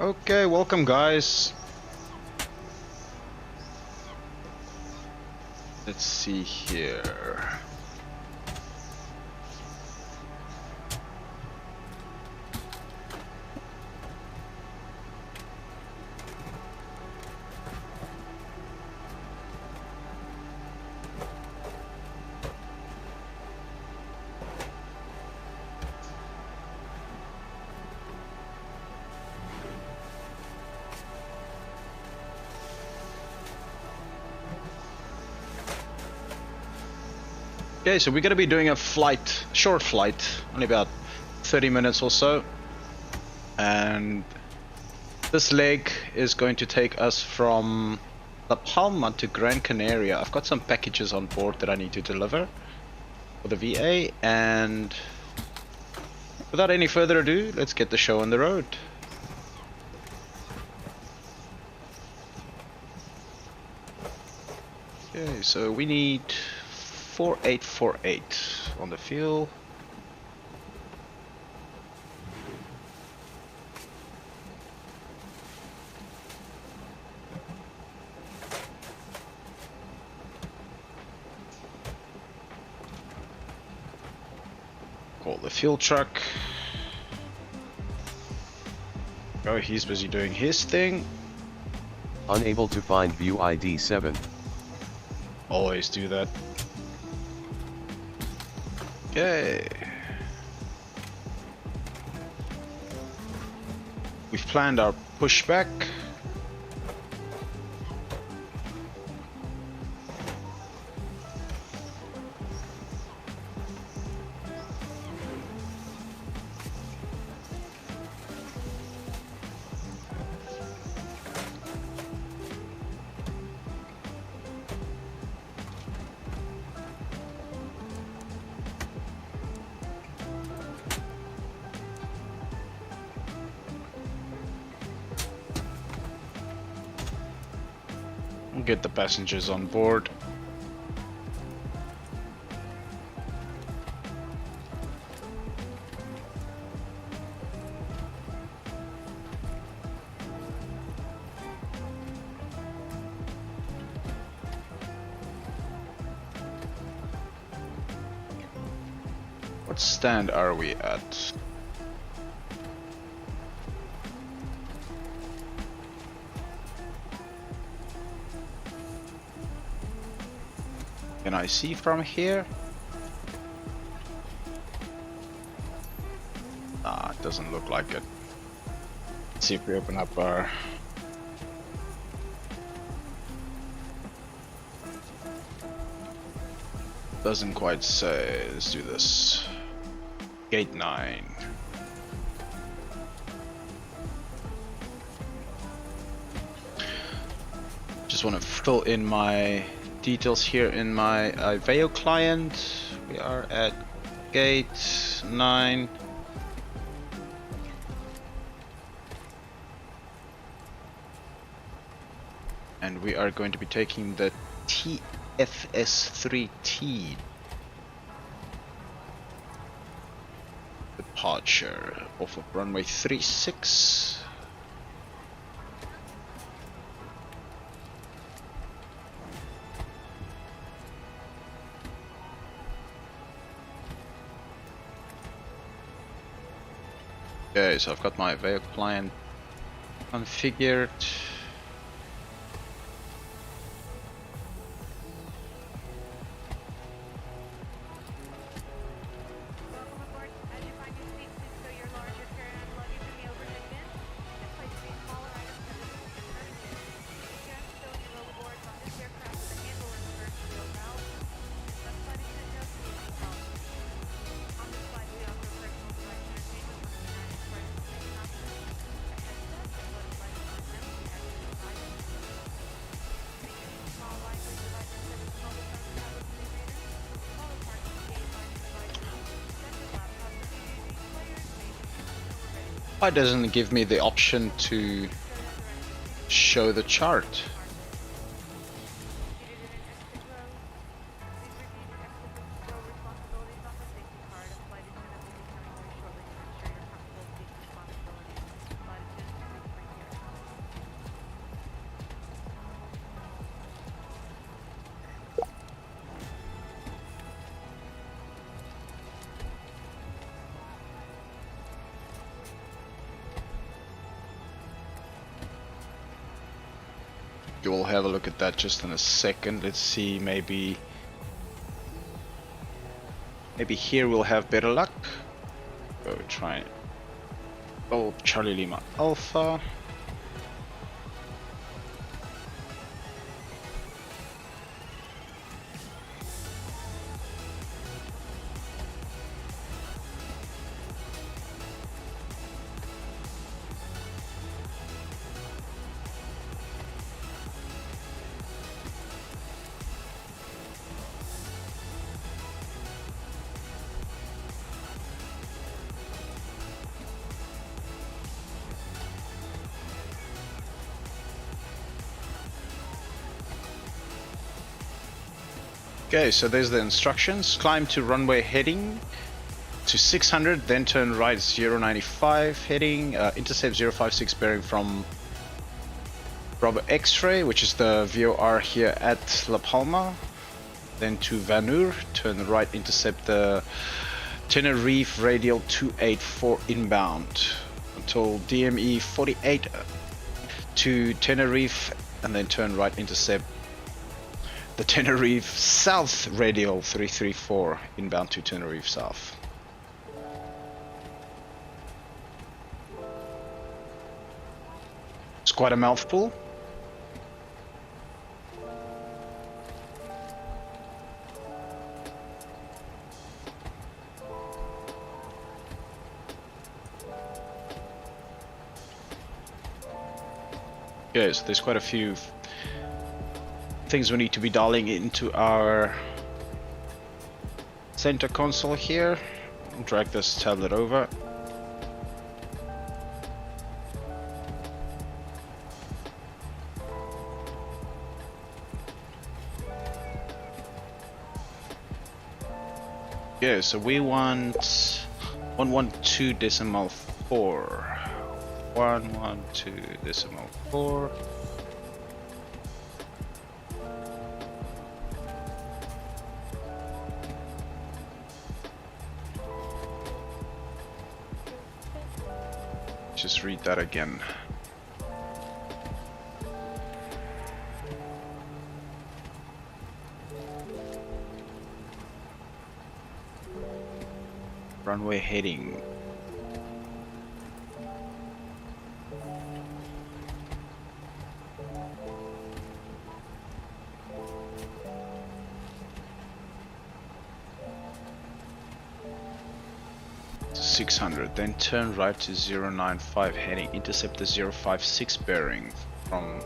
Okay, welcome guys. Let's see here. Okay, so we're gonna be doing a short flight, only about 30 minutes or so. And this leg is going to take us from La Palma to Gran Canaria. I've got some packages on board that I need to deliver for the VA, and without any further ado, let's get the show on the road. Okay, so we need 4848 on the fuel. Call the fuel truck. Oh, he's busy doing his thing. Unable to find view ID 7. Always do that. Okay. We've planned our pushback. Get the passengers on board. What stand are we at? Can I see from here? Ah, it doesn't look like it. Let's see if we open up our... Doesn't quite say. Let's do this. Gate 9. Just want to fill in my details here in my IVAO client. We are at gate 9. And we are going to be taking the TFS3T departure off of runway 36. Okay, so I've got my vehicle client configured. Why doesn't it give me the option to show the chart? You will have a look at that just in a second. Let's see, maybe here we'll have better luck. Go try it. Oh, Charlie Lima Alpha. Okay, so there's the instructions. Climb to runway heading to 600, then turn right 095 heading, intercept 056 bearing from Bravo X-ray, which is the VOR here at La Palma. Then to Vanur, turn right, intercept the Tenerife radial 284 inbound until DME 48 to Tenerife, and then turn right, intercept the Tenerife South radial 334 inbound to Tenerife South. It's quite a mouthful. Okay, so there's quite a few things we need to be dialing into our center console here. I'll drag this tablet over. Yeah, so we want 112.4. 112.4. Just read that again. Runway heading. To 600, then turn right to 095 heading, intercept the 056 bearing from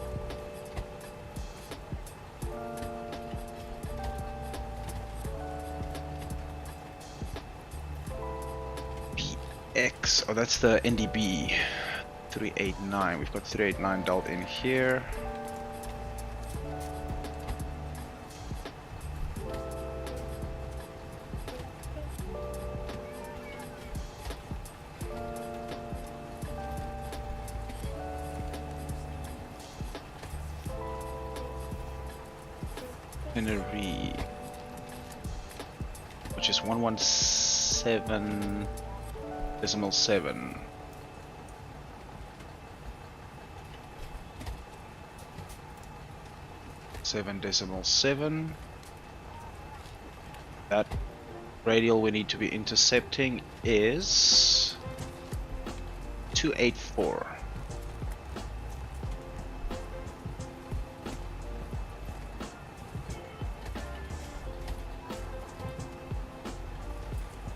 PX. Oh, that's the NDB 389. We've got 389 dialed in here. Tenerife, which is 117.7. 7.7. That radial we need to be intercepting is 284.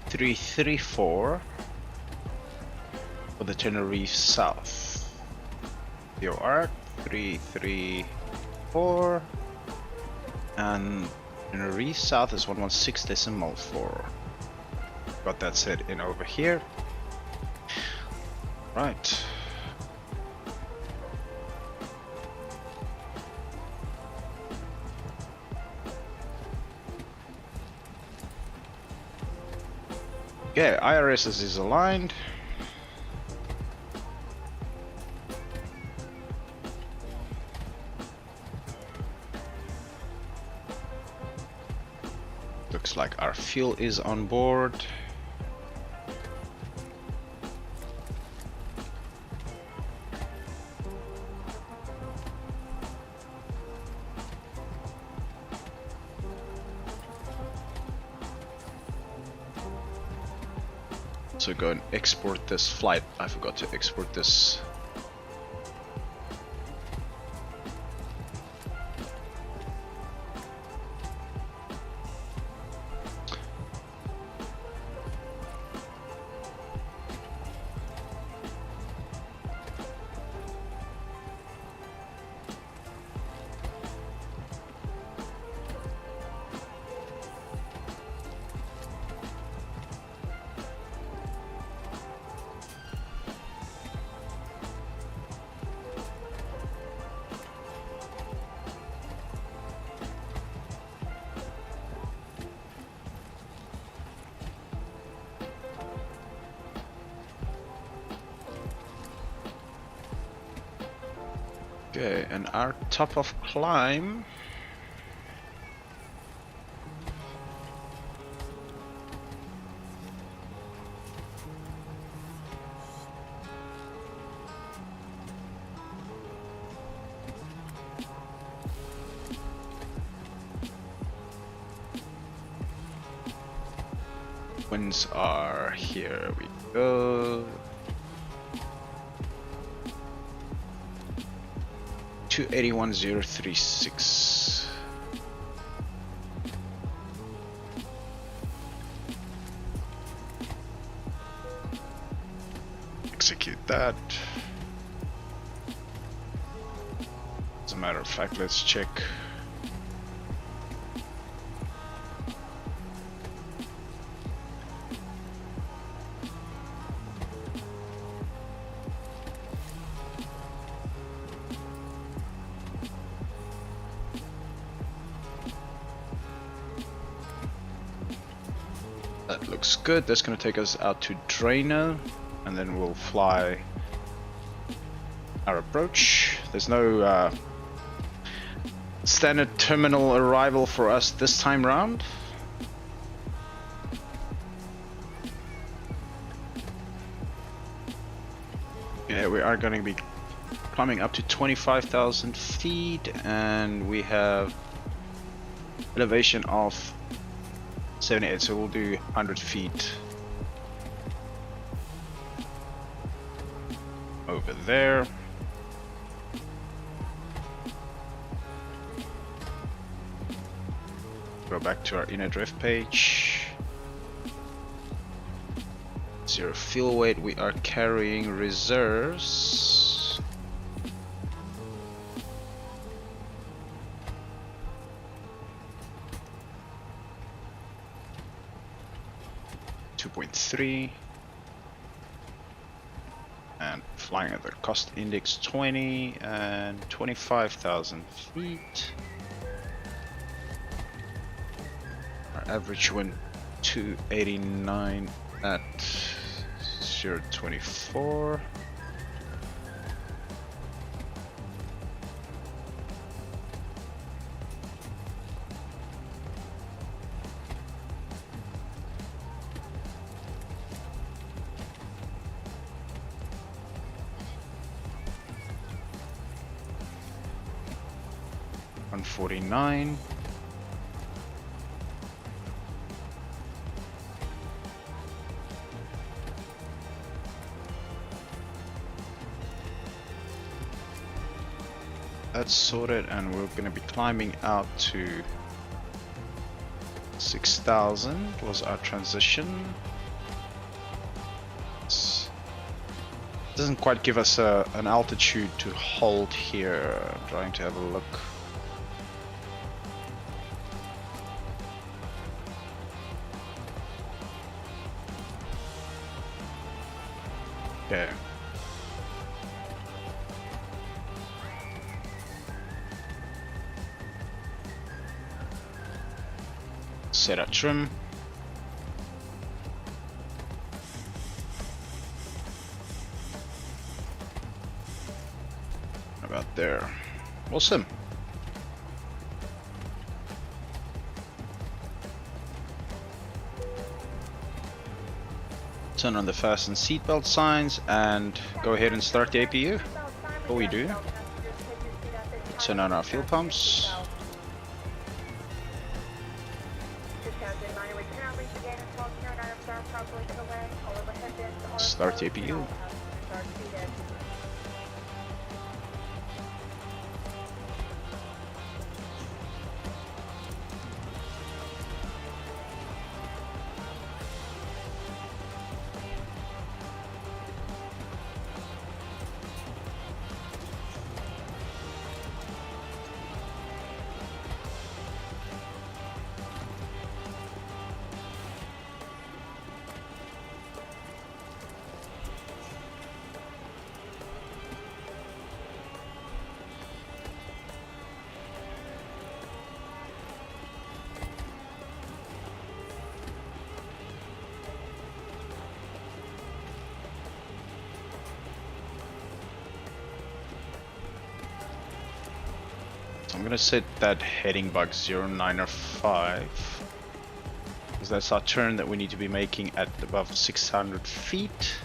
.334 for the Tenerife South. VOR 334, and Tenerife South is 116.4. Got that set in over here. Right. Okay, IRS is aligned. Looks like our fuel is on board. So go and export this flight. I forgot to export this. Okay, and our top of climb winds are, here we go, 281,036. Execute that. As a matter of fact, let's check. That looks good. That's going to take us out to Drano, and then we'll fly our approach. There's no standard terminal arrival for us this time round. Yeah, we are going to be climbing up to 25,000 feet, and we have elevation of 78, so we'll do 100 feet over there. Go back to our inner drift page. Zero fuel weight, we are carrying reserves. .3 and flying at the cost index 20 and 25,000 feet. Our average wind 289 at 0.24. .49. That's sorted, and we're going to be climbing out to 6,000 was our transition. Doesn't quite give us an altitude to hold here. I'm trying to have a look. Okay. Set our trim. About there. Awesome. Turn on the fasten seatbelt signs and go ahead and start the APU. Before we do, turn on our fuel pumps. Start the APU. I'm gonna set that heading bug 0905 because that's our turn that we need to be making at above 600 feet.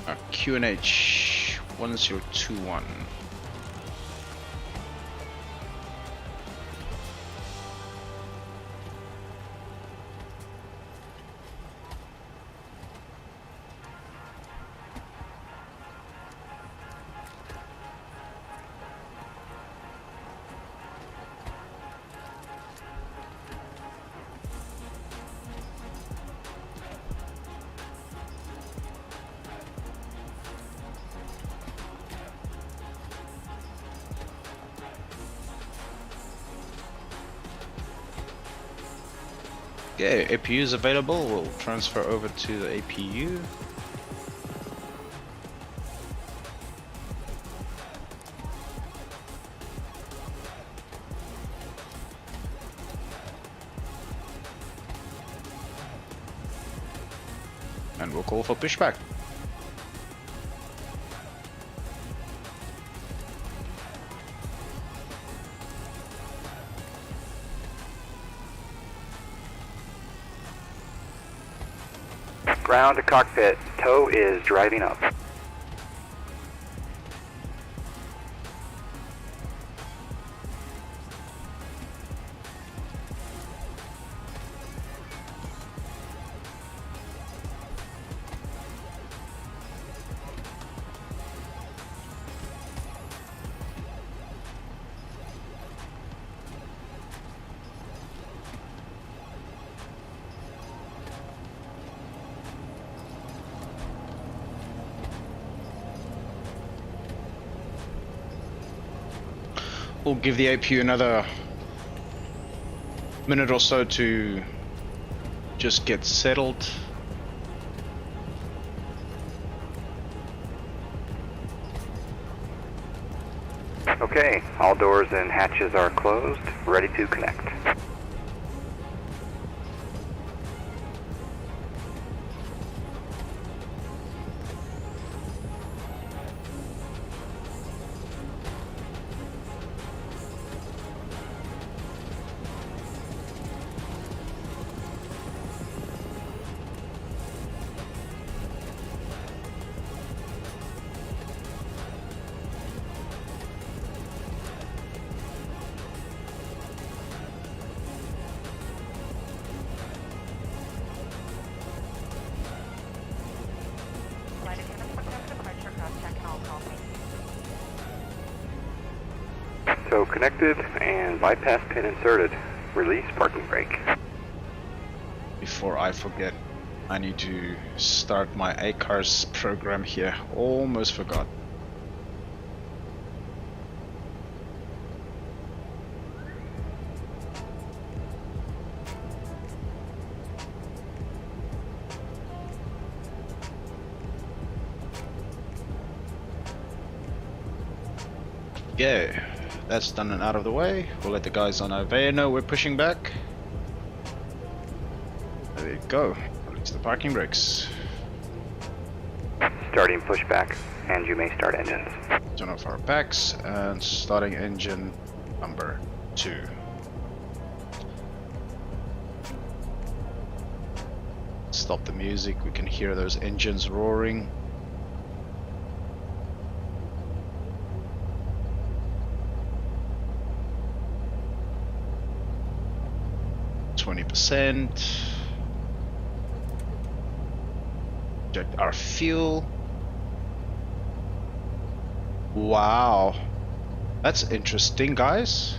Our QNH 1021. Okay, APU is available. We'll transfer over to the APU. And we'll call for pushback. Ground to cockpit, tow is driving up. We'll give the APU another minute or so to just get settled. Okay, all doors and hatches are closed, ready to connect. So connected and bypass pin inserted. Release parking brake. Before I forget, I need to start my ACARS program here. Almost forgot. Yeah, that's done and out of the way. We'll let the guys on Avea know we're pushing back. There you go. Release the parking brakes. Starting pushback, and you may start engines. Turn off our packs and starting engine number 2. Stop the music, we can hear those engines roaring. 100%. Inject our fuel. Wow. That's interesting, guys.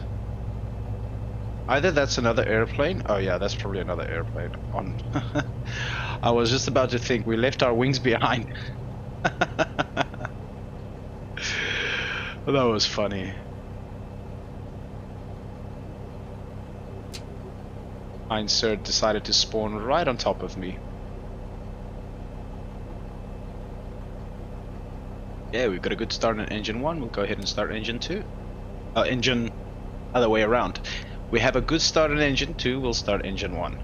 Either that's another airplane. Oh yeah, that's probably another airplane. On. I was just about to think we left our wings behind. That was funny. Insert decided to spawn right on top of me. Yeah, we've got a good start on engine 1. We'll go ahead and start engine 2. Engine other way around. We have a good start on engine 2. We'll start engine 1.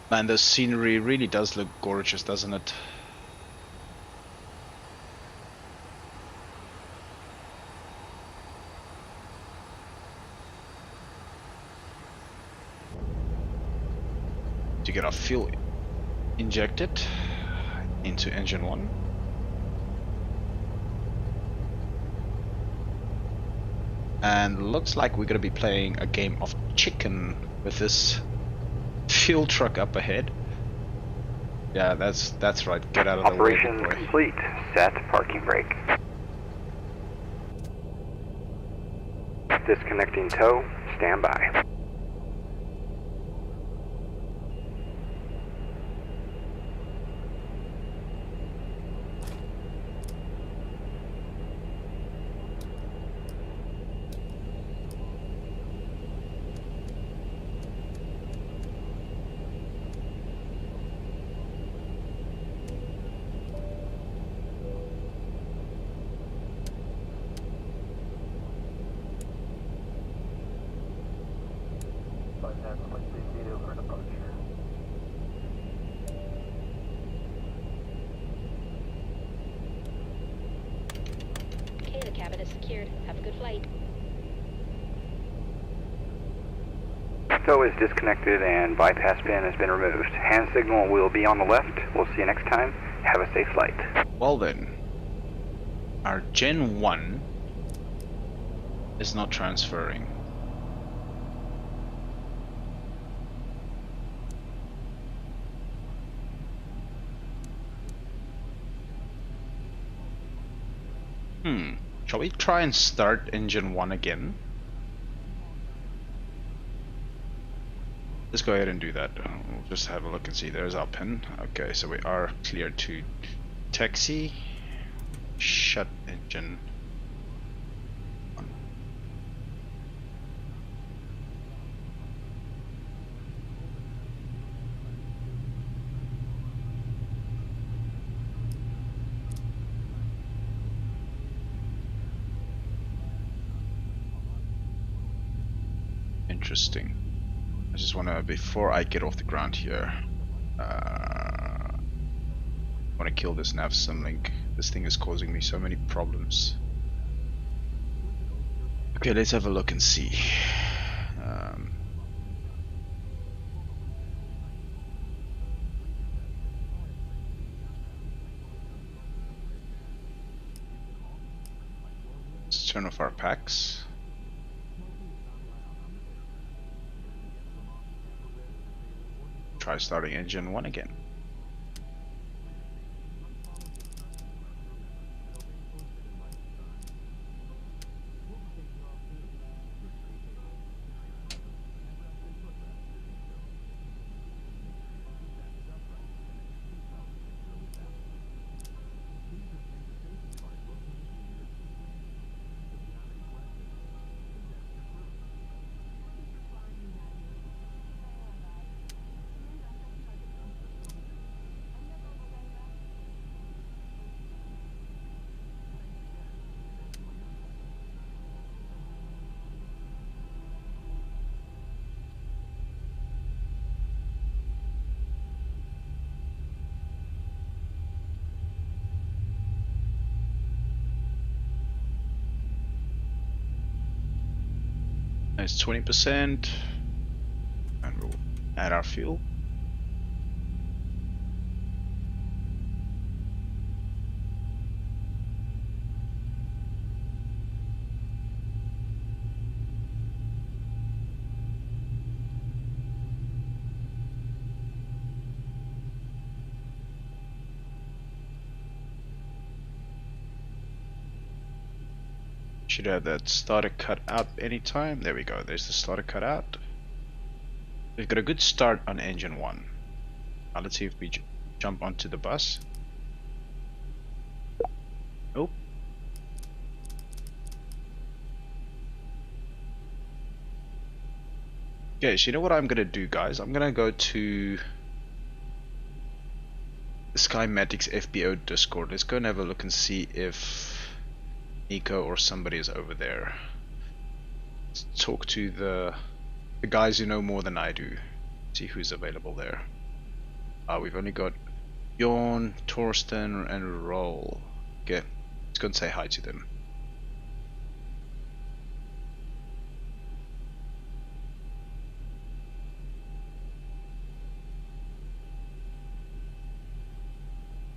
Man, the scenery really does look gorgeous, doesn't it? To get our fuel injected into engine 1. And looks like we're gonna be playing a game of chicken with this fuel truck up ahead. Yeah, that's right. Get out of the way. Operation complete. Set parking brake. Disconnecting tow. Stand by. Okay, the cabin is secured. Have a good flight. Tow is disconnected and bypass pin has been removed. Hand signal will be on the left. We'll see you next time. Have a safe flight. Well then, our Gen 1 is not transferring. Shall we try and start engine 1 again? Let's go ahead and do that. We'll just have a look and see. There's our pin. Okay, so we are clear to taxi. Shut engine. Interesting. I just want to, before I get off the ground here, I want to kill this nav symlink. This thing is causing me so many problems. Okay, let's have a look and see. Let's turn off our packs. Try starting engine 1 again. It's 20%. And we'll add our fuel. Should have that starter cut out anytime. There we go. There's the starter cut out. We've got a good start on engine 1. Now let's see if we jump onto the bus. Nope. Okay, so you know what I'm gonna do, guys? I'm gonna go to the Skymatics FBO Discord. Let's go and have a look and see if Nico or somebody is over there. Let's talk to the guys who know more than I do. See who's available there. We've only got Bjorn, Torsten, and Roll. Okay, let's go and say hi to them.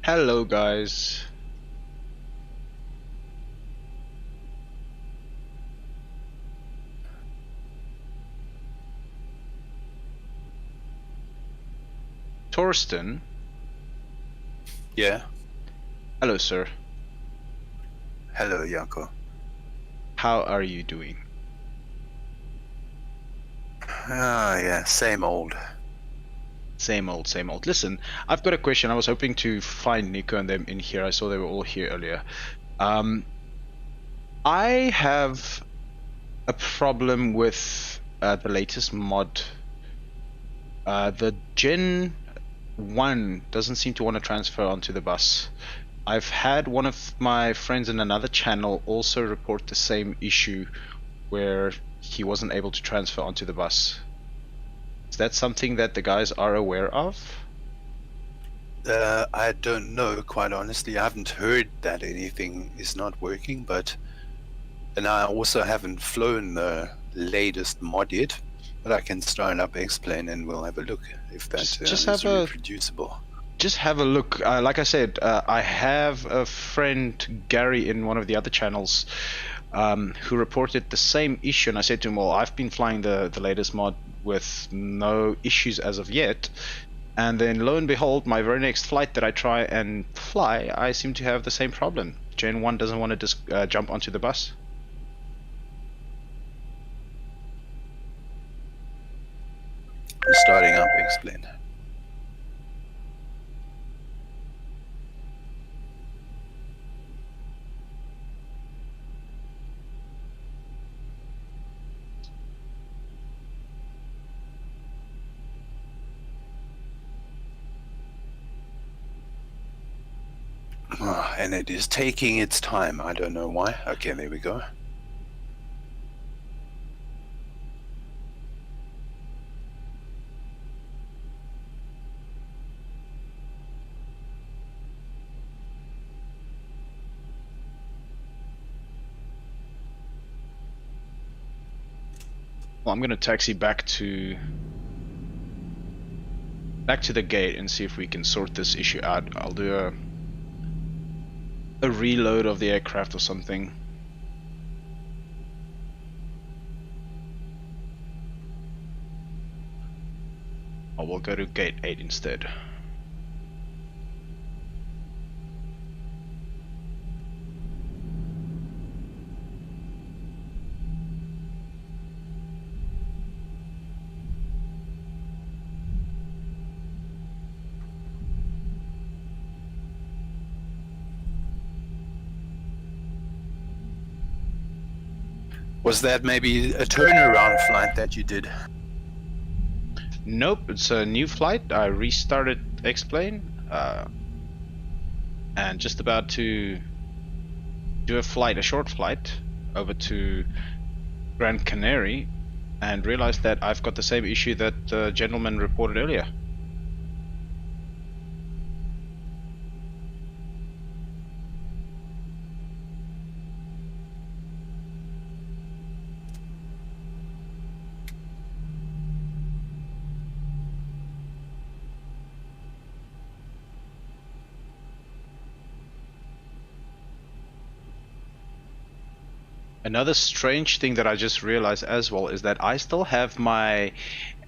Hello, guys. Torsten. Yeah. Hello, sir. Hello, Janko. How are you doing? Yeah, same old. Same old, same old. Listen, I've got a question. I was hoping to find Nico and them in here. I saw they were all here earlier. I have a problem with the latest mod. The Gen 1 doesn't seem to want to transfer onto the bus. I've had one of my friends in another channel also report the same issue where he wasn't able to transfer onto the bus. Is that something that the guys are aware of? I don't know, quite honestly. I haven't heard that anything is not working, and I also haven't flown the latest mod yet. But I can start up explain and we'll have a look if that is reproducible. Just have a look. Like I said, I have a friend, Gary, in one of the other channels who reported the same issue, and I said to him, well, I've been flying the latest mod with no issues as of yet, and then lo and behold, my very next flight that I try and fly, I seem to have the same problem. Gen 1 doesn't want to just jump onto the bus. I'm starting up explain. And it is taking its time. I don't know why. Okay, there we go. Well, I'm going to taxi back to the gate and see if we can sort this issue out. I'll do a reload of the aircraft or something. Or we'll go to gate 8 instead. Was that maybe a turnaround flight that you did? Nope, it's a new flight. I restarted X-Plane and just about to do a short flight over to Gran Canaria, and realized that I've got the same issue that the gentleman reported earlier. Another strange thing that I just realized as well is that I still have my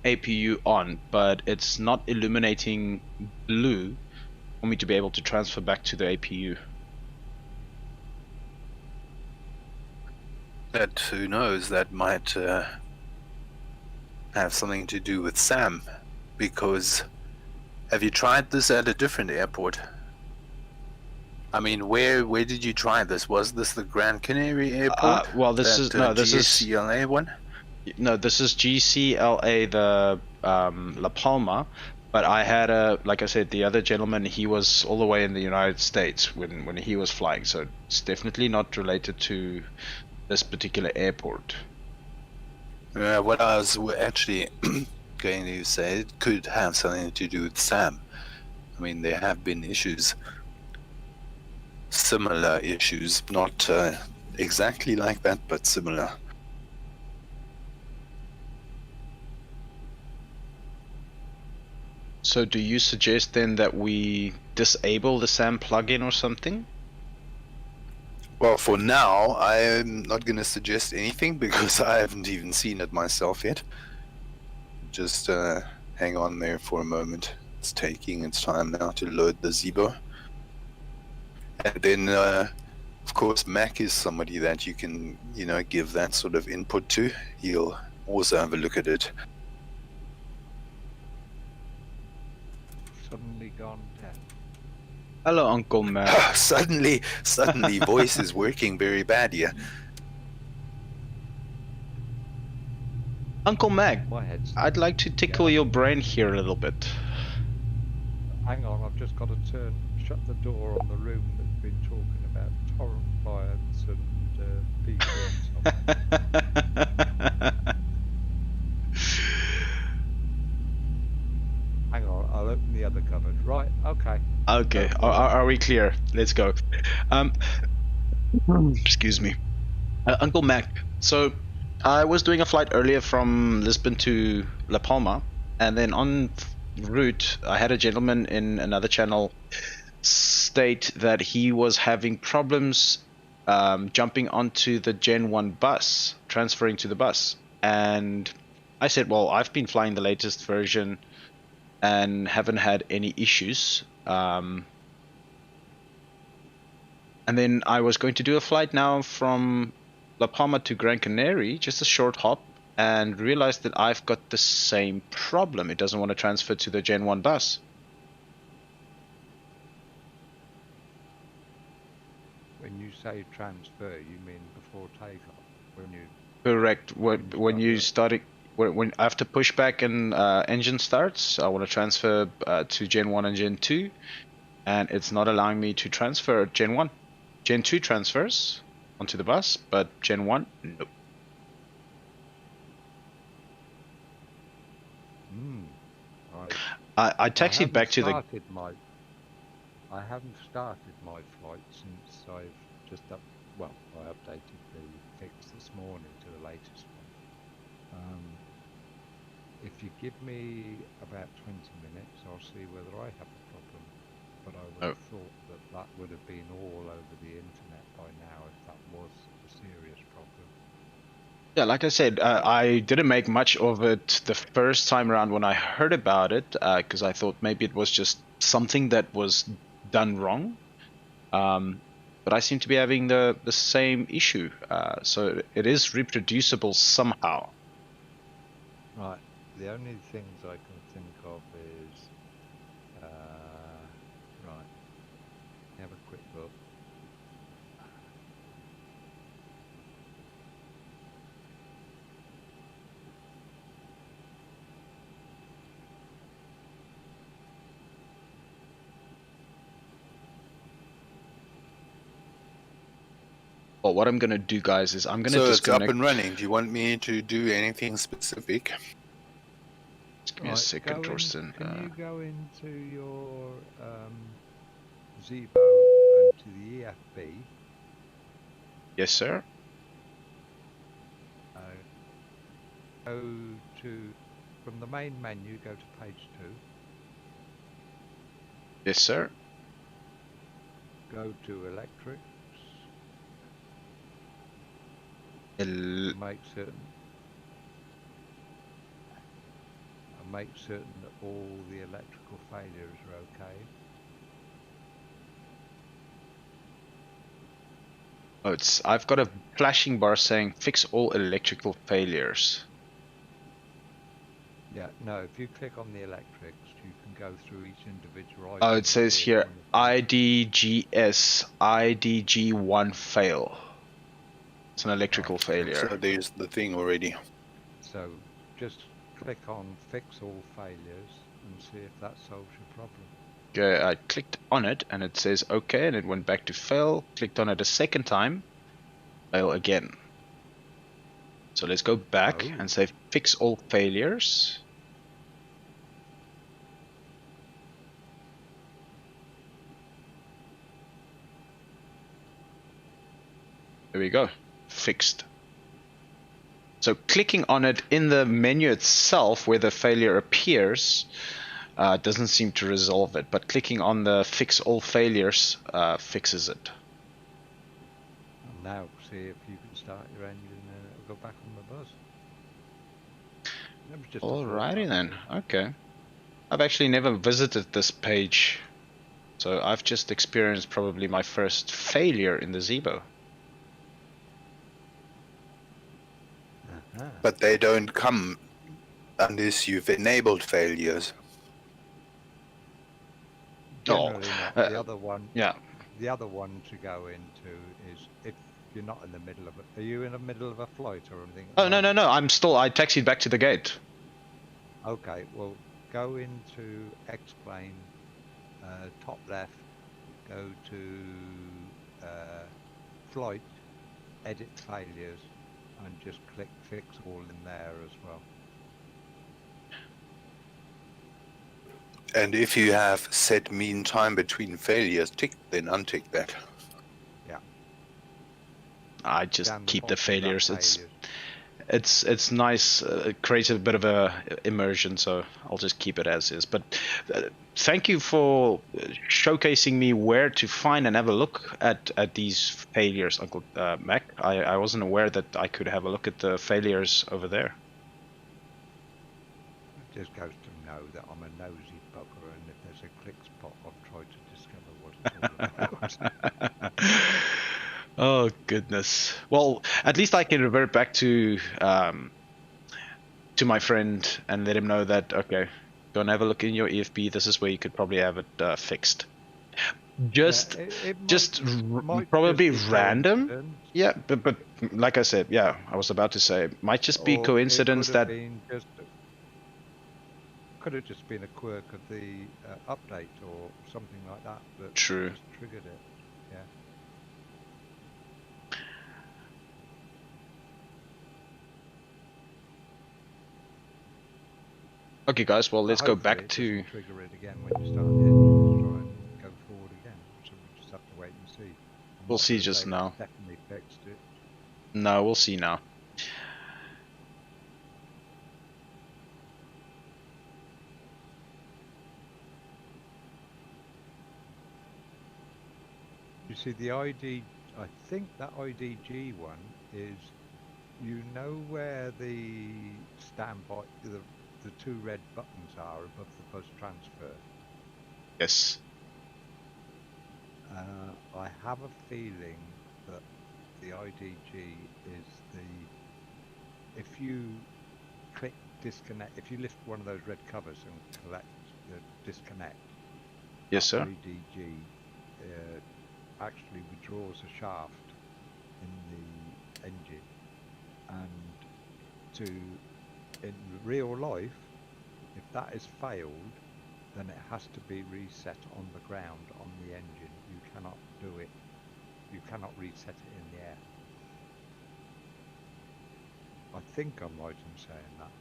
APU on, but it's not illuminating blue for me to be able to transfer back to the APU. That, who knows, that might have something to do with Sam, because have you tried this at a different airport? I mean, where did you try this? Was this the Gran Canaria airport? Well, this is no, this is GCLA one. No, this is GCLA, the La Palma. But I had like I said, the other gentleman, he was all the way in the United States when he was flying, so it's definitely not related to this particular airport. What I was actually going to say, it could have something to do with Sam. I mean, there have been issues, similar issues, not exactly like that, but similar. So do you suggest then that we disable the SAM plugin or something? Well, for now, I'm not going to suggest anything because I haven't even seen it myself yet. Just hang on there for a moment. It's taking its time now to load the ZIBO. And then, of course, Mac is somebody that you can, give that sort of input to. He'll also have a look at it. Suddenly gone deaf. Hello, Uncle Mac. Suddenly, voice is working very bad here. Uncle Mac, My head's... I'd like to tickle your brain here a little bit. Hang on, I've just got to shut the door on the room that's been talking about torrent clients and VPNs. Hang on, I'll open the other cupboard. Right, okay. Okay, are we clear? Let's go. Excuse me. Uncle Mac, so I was doing a flight earlier from Lisbon to La Palma, and then en route I had a gentleman in another channel state that he was having problems jumping onto the Gen 1 bus, transferring to the bus. And I said, well, I've been flying the latest version and haven't had any issues. And then I was going to do a flight now from La Palma to Gran Canaria, just a short hop, and realized that I've got the same problem. It doesn't want to transfer to the Gen 1 bus. When you say transfer, you mean before takeoff? When you... Correct. When you starting, when after pushback and engine starts, I want to transfer to Gen 1 and Gen 2, and it's not allowing me to transfer Gen 1. Gen 2 transfers onto the bus, but Gen 1, nope. I taxied back to the... I haven't started my flight since I've just I updated the fix this morning to the latest one. If you give me about 20 minutes, I'll see whether I have a problem. But I would have thought that would have been all over the internet by now if that was a serious problem. Yeah, like I said, I didn't make much of it the first time around when I heard about it, because I thought maybe it was just something that was done wrong. But I seem to be having the same issue, so it is reproducible somehow. Right. The only things I can think of is right. Have a quick look. Well, what I'm gonna do, guys, is I'm gonna So disconnect. it's up and running. Do you want me to do anything specific? Just give me a second, Torsten. Can you go into your ZIBO and to the EFB? Yes, sir. Go to, from the main menu, go to page 2. Yes, sir. Go to electrics. Make certain. And make certain that all the electrical failures are okay. Oh, I've got a flashing bar saying fix all electrical failures. Yeah, no, if you click on the electrics, you can go through each individual item. Oh, it says see here on the thing. IDGS IDG1 fail. It's an electrical Right. failure. So there's the thing already. So just click on fix all failures and see if that solves your problem. Okay, I clicked on it and it says okay, and it went back to fail. Clicked on it a second time, fail again. So let's go back Oh. and say fix all failures. There we go, fixed. So clicking on it in the menu itself where the failure appears doesn't seem to resolve it, but clicking on the fix all failures fixes it. And now see if you can start your engine and it'll go back on the buzz. That was just a thought Alrighty about then, it. okay. I've actually never visited this page, so I've just experienced probably my first failure in the ZIBO. Uh-huh. But they don't come unless you've enabled failures. Generally not. The other one, Yeah. the other one to go into is if you're not in the middle of it. Are you in the middle of a flight or anything? Oh, no, I taxied back to the gate. Okay, well, go into explain, top left, go to flight, edit failures, and just click fix all in there as well. And if you have set mean time between failures, then untick that. Yeah. I just Down keep the bottom of that failures. It's nice. It creates a bit of a immersion, so I'll just keep it as is. But thank you for showcasing me where to find and have a look at these failures, Uncle Mac. I wasn't aware that I could have a look at the failures over there. It just goes to know that I'm a nosy bugger, and if there's a click spot, I've tried to discover what it's all about. Oh goodness. Well, at least I can revert back to my friend and let him know that okay, go and have a look in your EFB. This is where you could probably have it fixed. Just might probably just be random. coincidence. Yeah, but like I said, yeah, I was about to say might just be Or coincidence it could have that been could have just been a quirk of the update or something like that that True. just triggered it. Yeah. Okay, guys. Well, let's go Hopefully back it to. doesn't trigger it again when you start the engine to try and go forward again. So we just have to wait and see. I'm We'll not see gonna just say now. that's definitely fixed it. No, we'll see now. You see the ID, I think that IDG one is, you know where the standby, the two red buttons are above the bus transfer. Yes. I have a feeling that the IDG is if you click disconnect, if you lift one of those red covers and collect the disconnect, Yes, sir. IDG actually withdraws a shaft in the engine, and in real life, if that is failed, then it has to be reset on the ground on the engine. You cannot do it. You cannot reset it in the air. I think I'm right in saying that.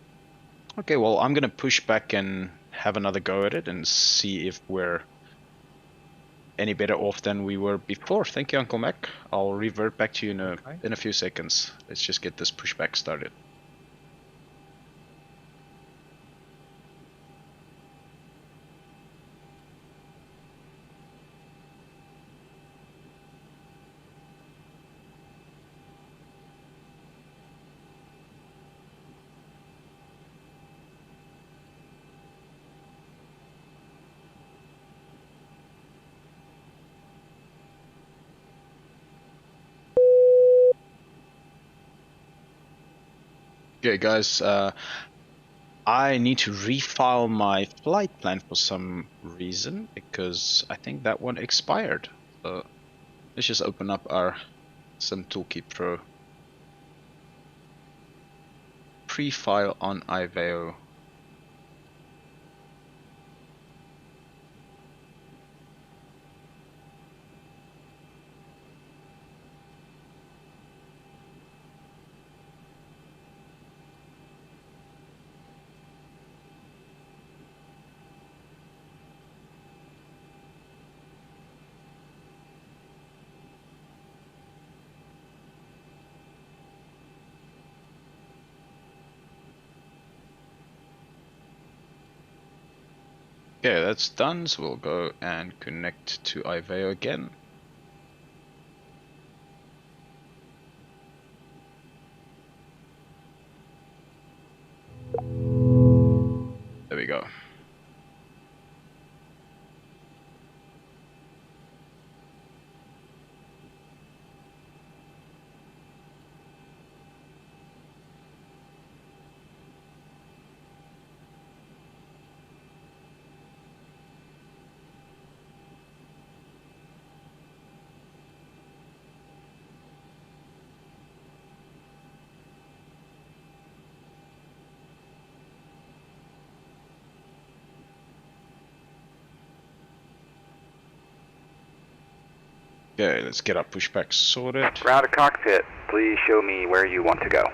Okay, well, I'm gonna push back and have another go at it and see if we're any better off than we were before. Thank you, Uncle Mac. I'll revert back to you in a few seconds. Let's just get this pushback started. Okay, guys, I need to refile my flight plan for some reason because I think that one expired. So let's just open up our Sim Toolkit Pro. Pre-file on IVEO. Okay, that's done, so we'll go and connect to IVEO again. There we go. Okay, let's get our pushback sorted. Ground to cockpit, please show me where you want to go.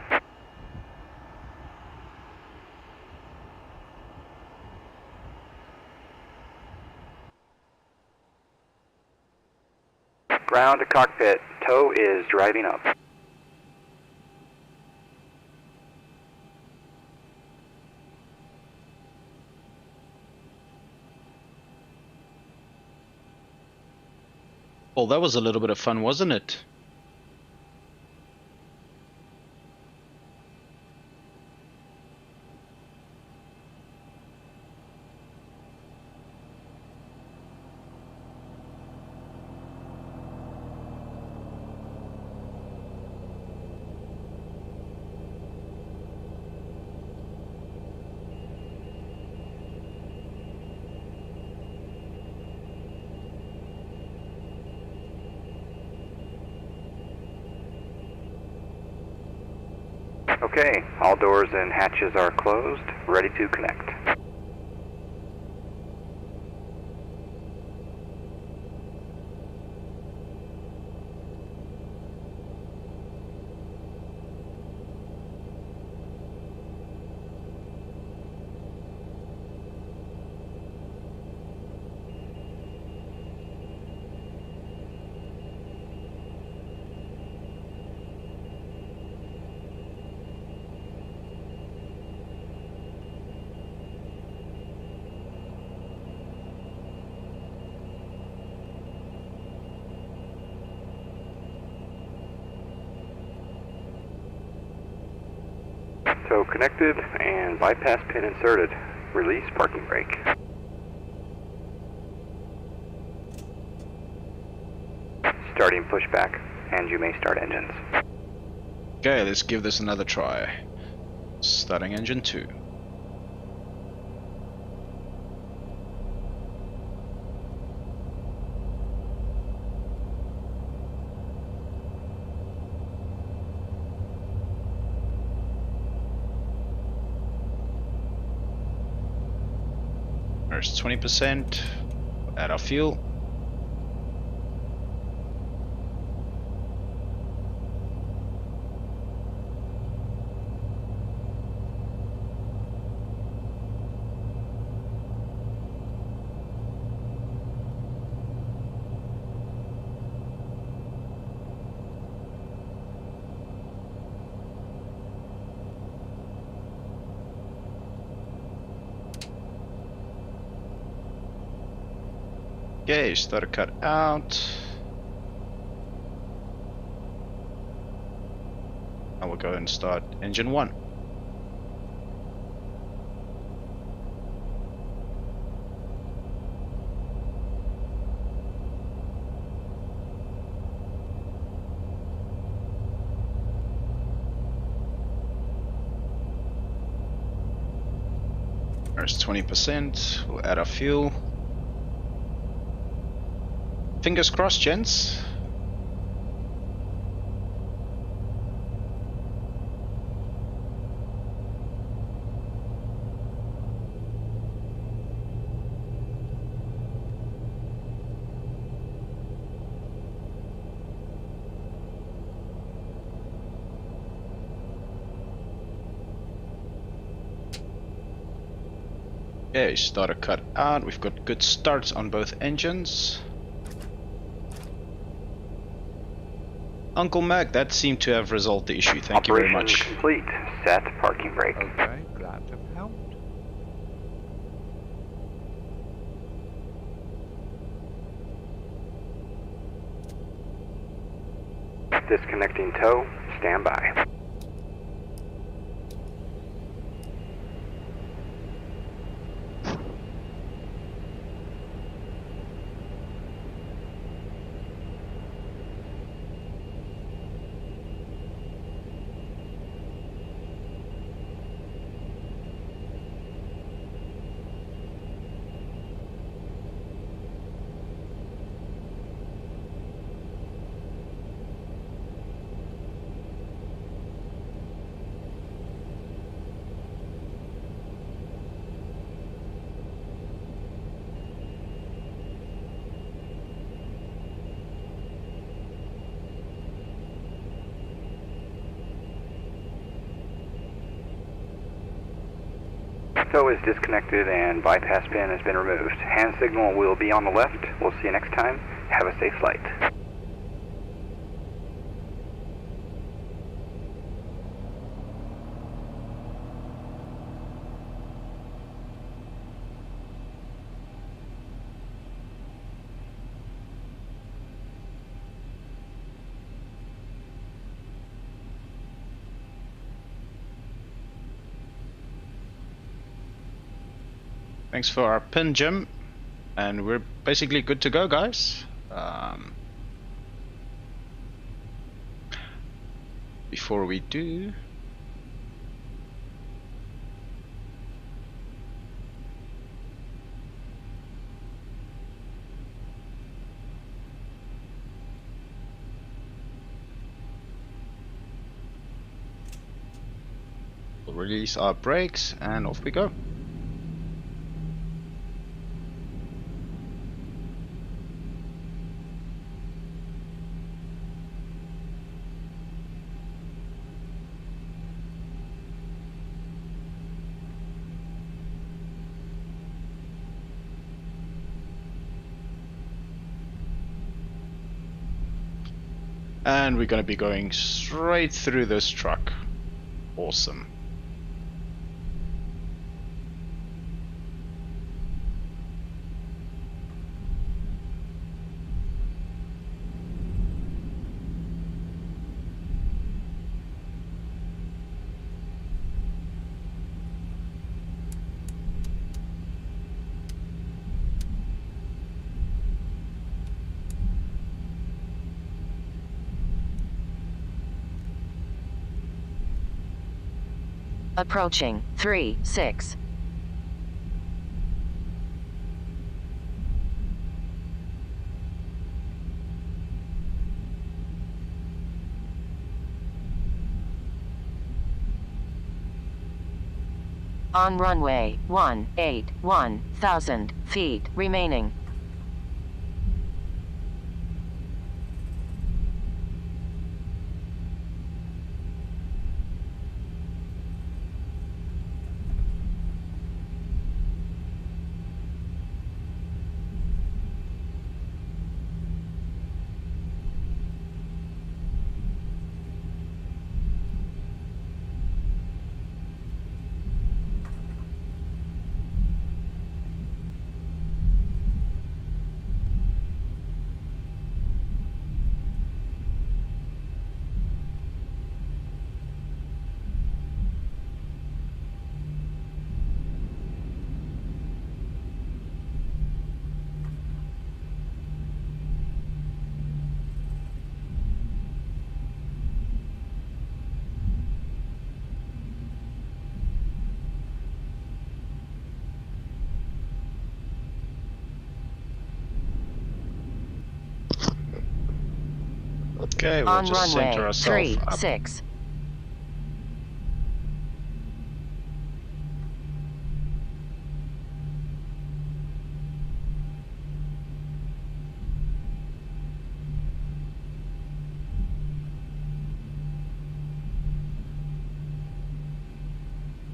Ground to cockpit, tow is driving up. Well, that was a little bit of fun, wasn't it? Okay, all doors and hatches are closed, ready to connect. Tow connected and bypass pin inserted. Release parking brake. Starting pushback, and you may start engines. Okay, let's give this another try. Starting engine 2. There's 20%. Add our fuel. Okay, starter cut out. I will go and start engine 1. There's 20%. We'll add our fuel. Fingers crossed, gents. Okay, starter cut out. We've got good starts on both engines. Uncle Mac, that seemed to have resolved the issue. Thank you very much. Operation complete. Set parking brake. Okay, glad to have helped. Disconnecting tow. Stand by. Tow is disconnected and bypass pin has been removed. Hand signal will be on the left. We'll see you next time. Have a safe flight. Thanks for our pin, Jim. And we're basically good to go, guys. Before we do... we'll release our brakes and off we go. And we're going to be going straight through this truck. Awesome. Approaching 3-6. On runway 1,000 feet remaining. Okay, we'll On just center runway ourselves 3, up. 6.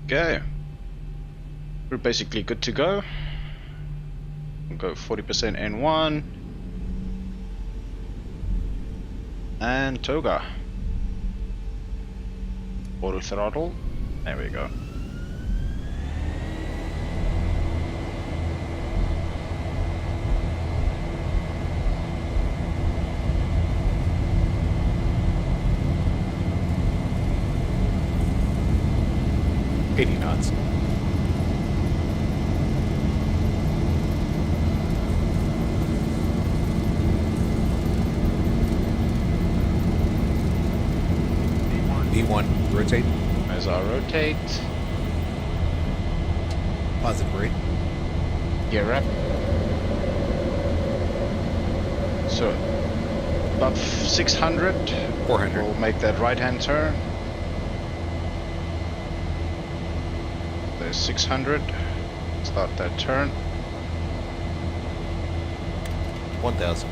Okay. We're basically good to go. We'll go 40% N1. And toga. Auto throttle. There we go. knots. V1, rotate. As I rotate. Positive rate. Gear up. So, above 600. 400. We'll make that right hand turn. There's 600. Start that turn. 1000.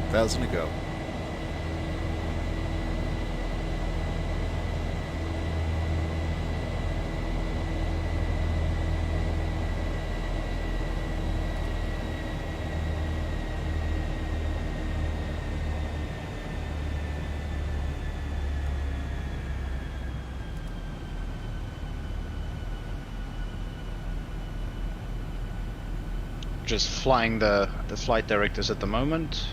Thousand to go. Just flying the flight directives at the moment.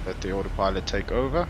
Let the autopilot take over.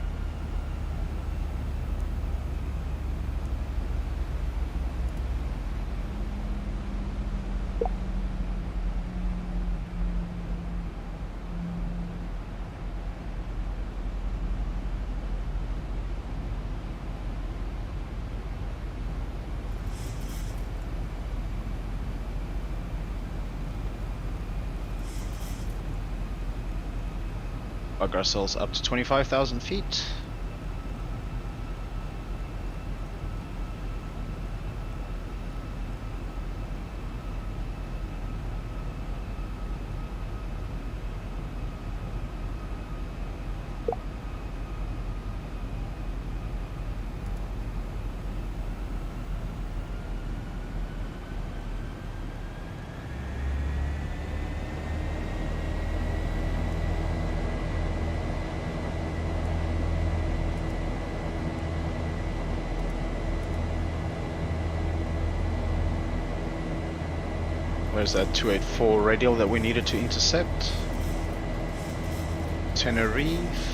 Bug ourselves up to 25,000 feet. Where's that 284 radial that we needed to intercept? Tenerife.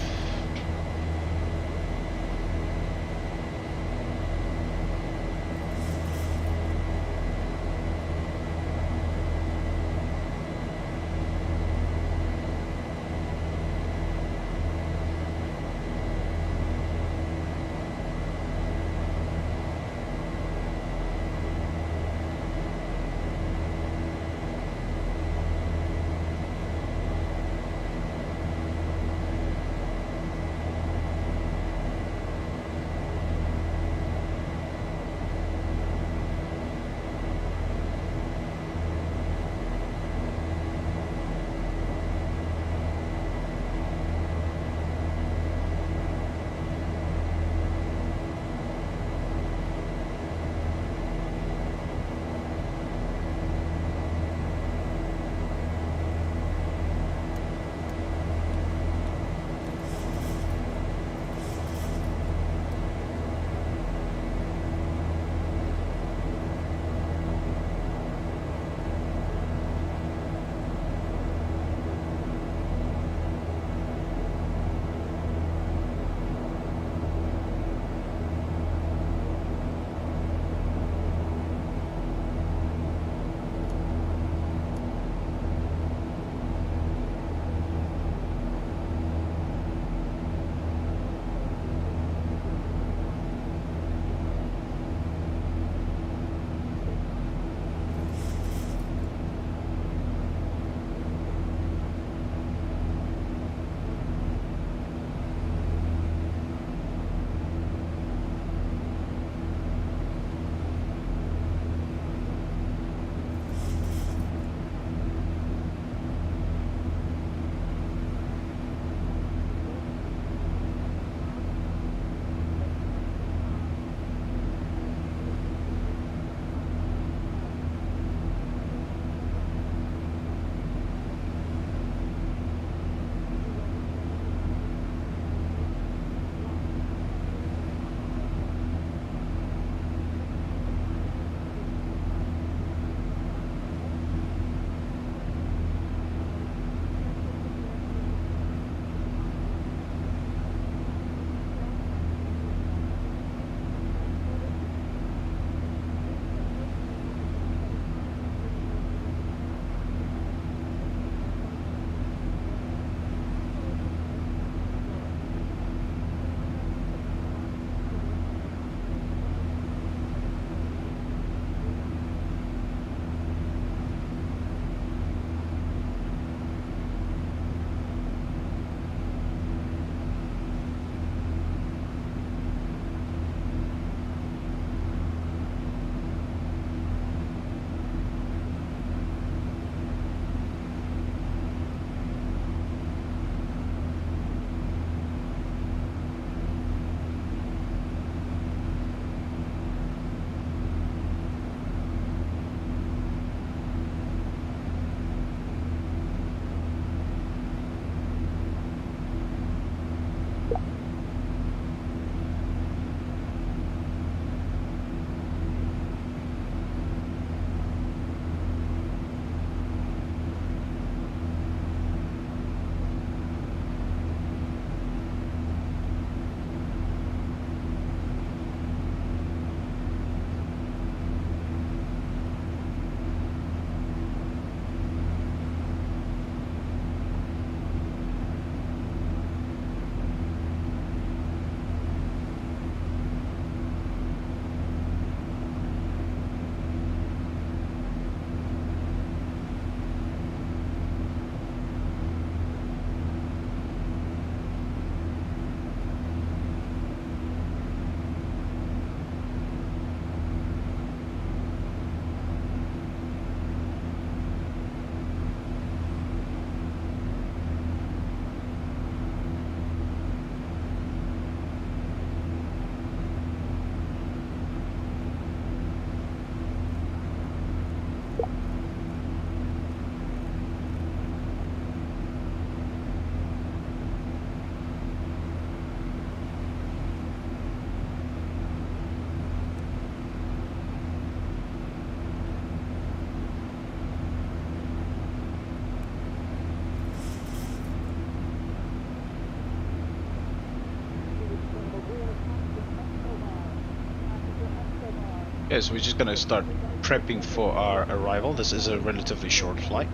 Okay, so we're just gonna start prepping for our arrival. This is a relatively short flight.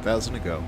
Thousand to go.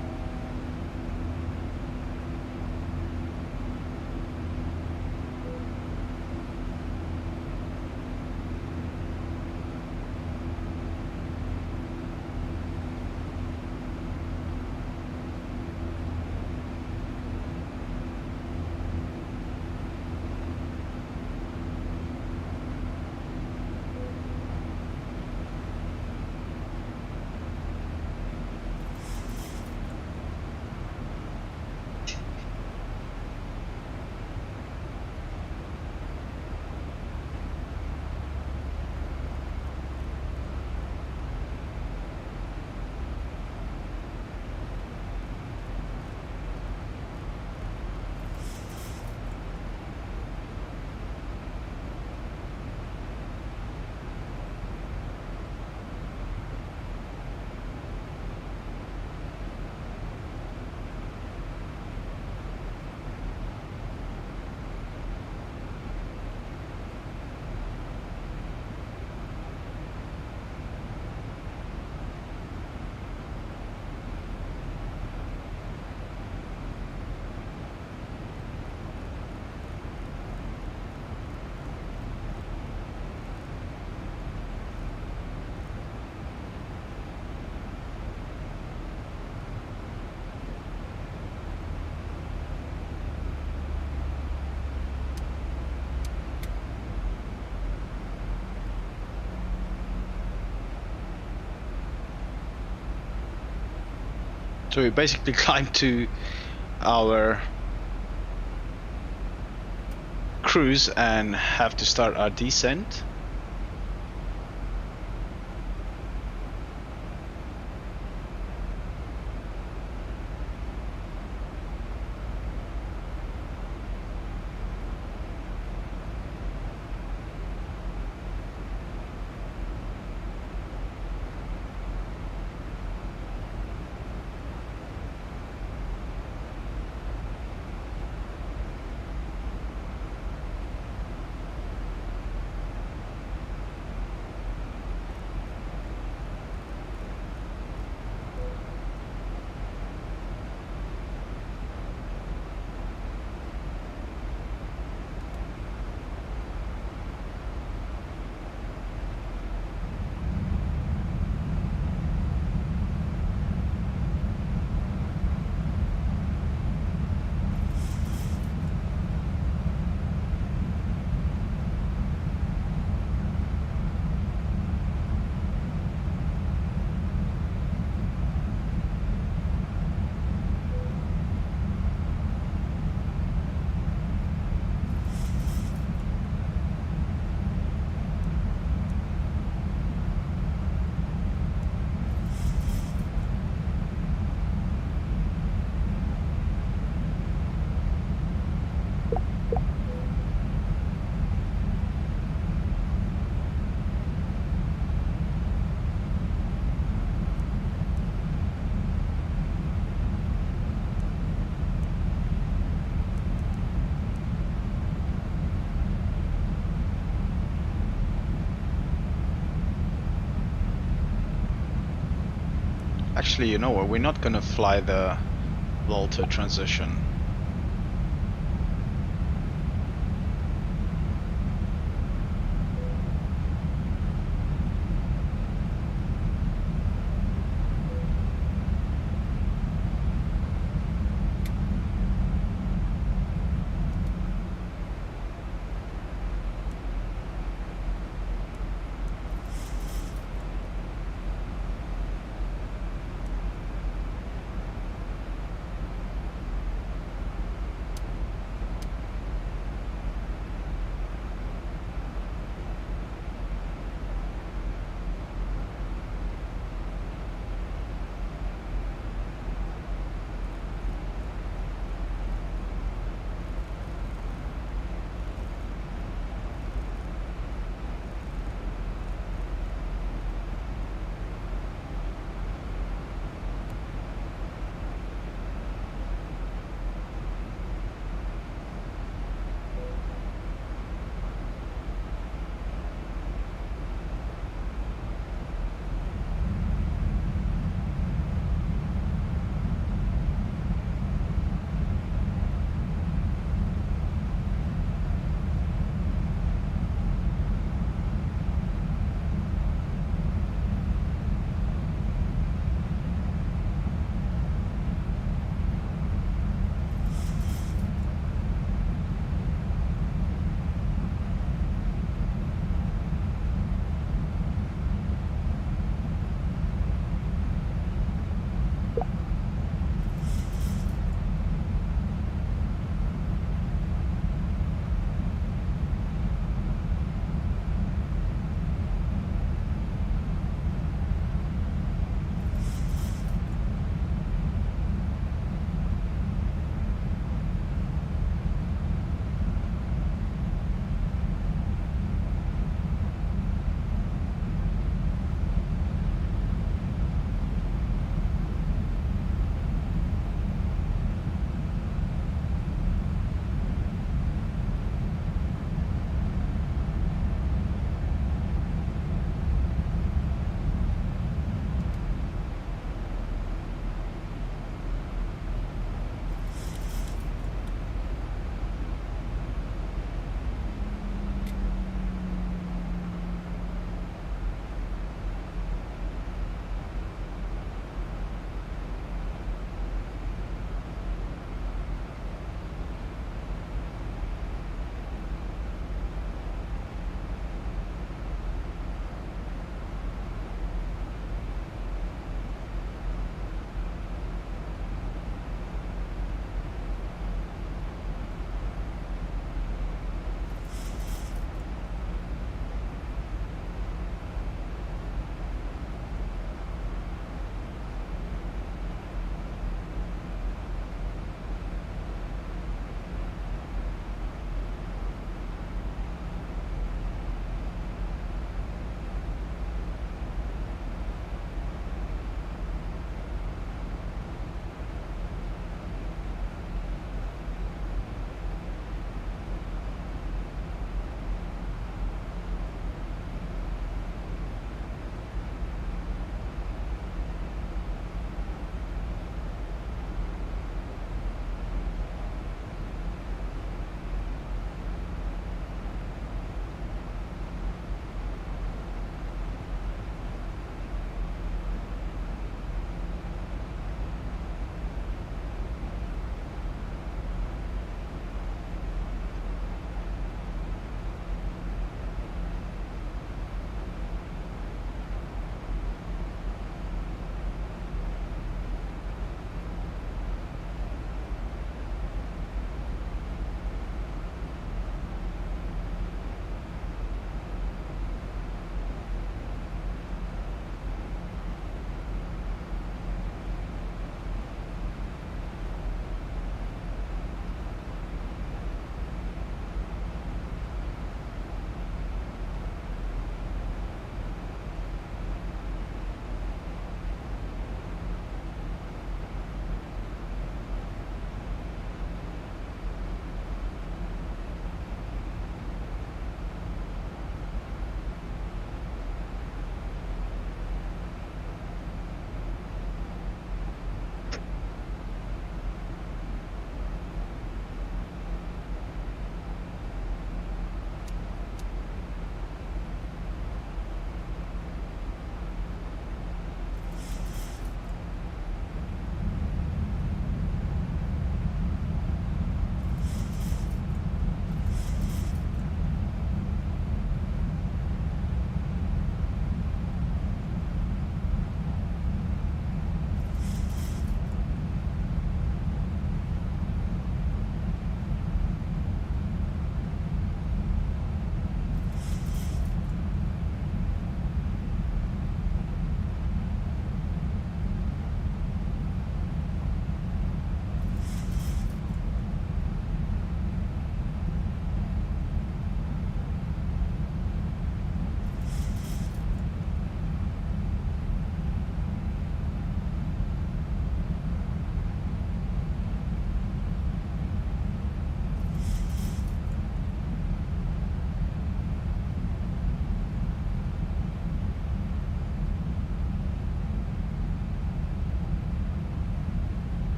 So we basically climbed to our cruise and have to start our descent. Actually, you know what? We're not gonna fly the Volta transition.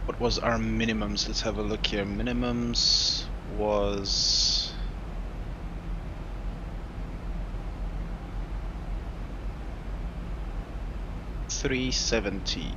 What was our minimums? Let's have a look here. Minimums was 370.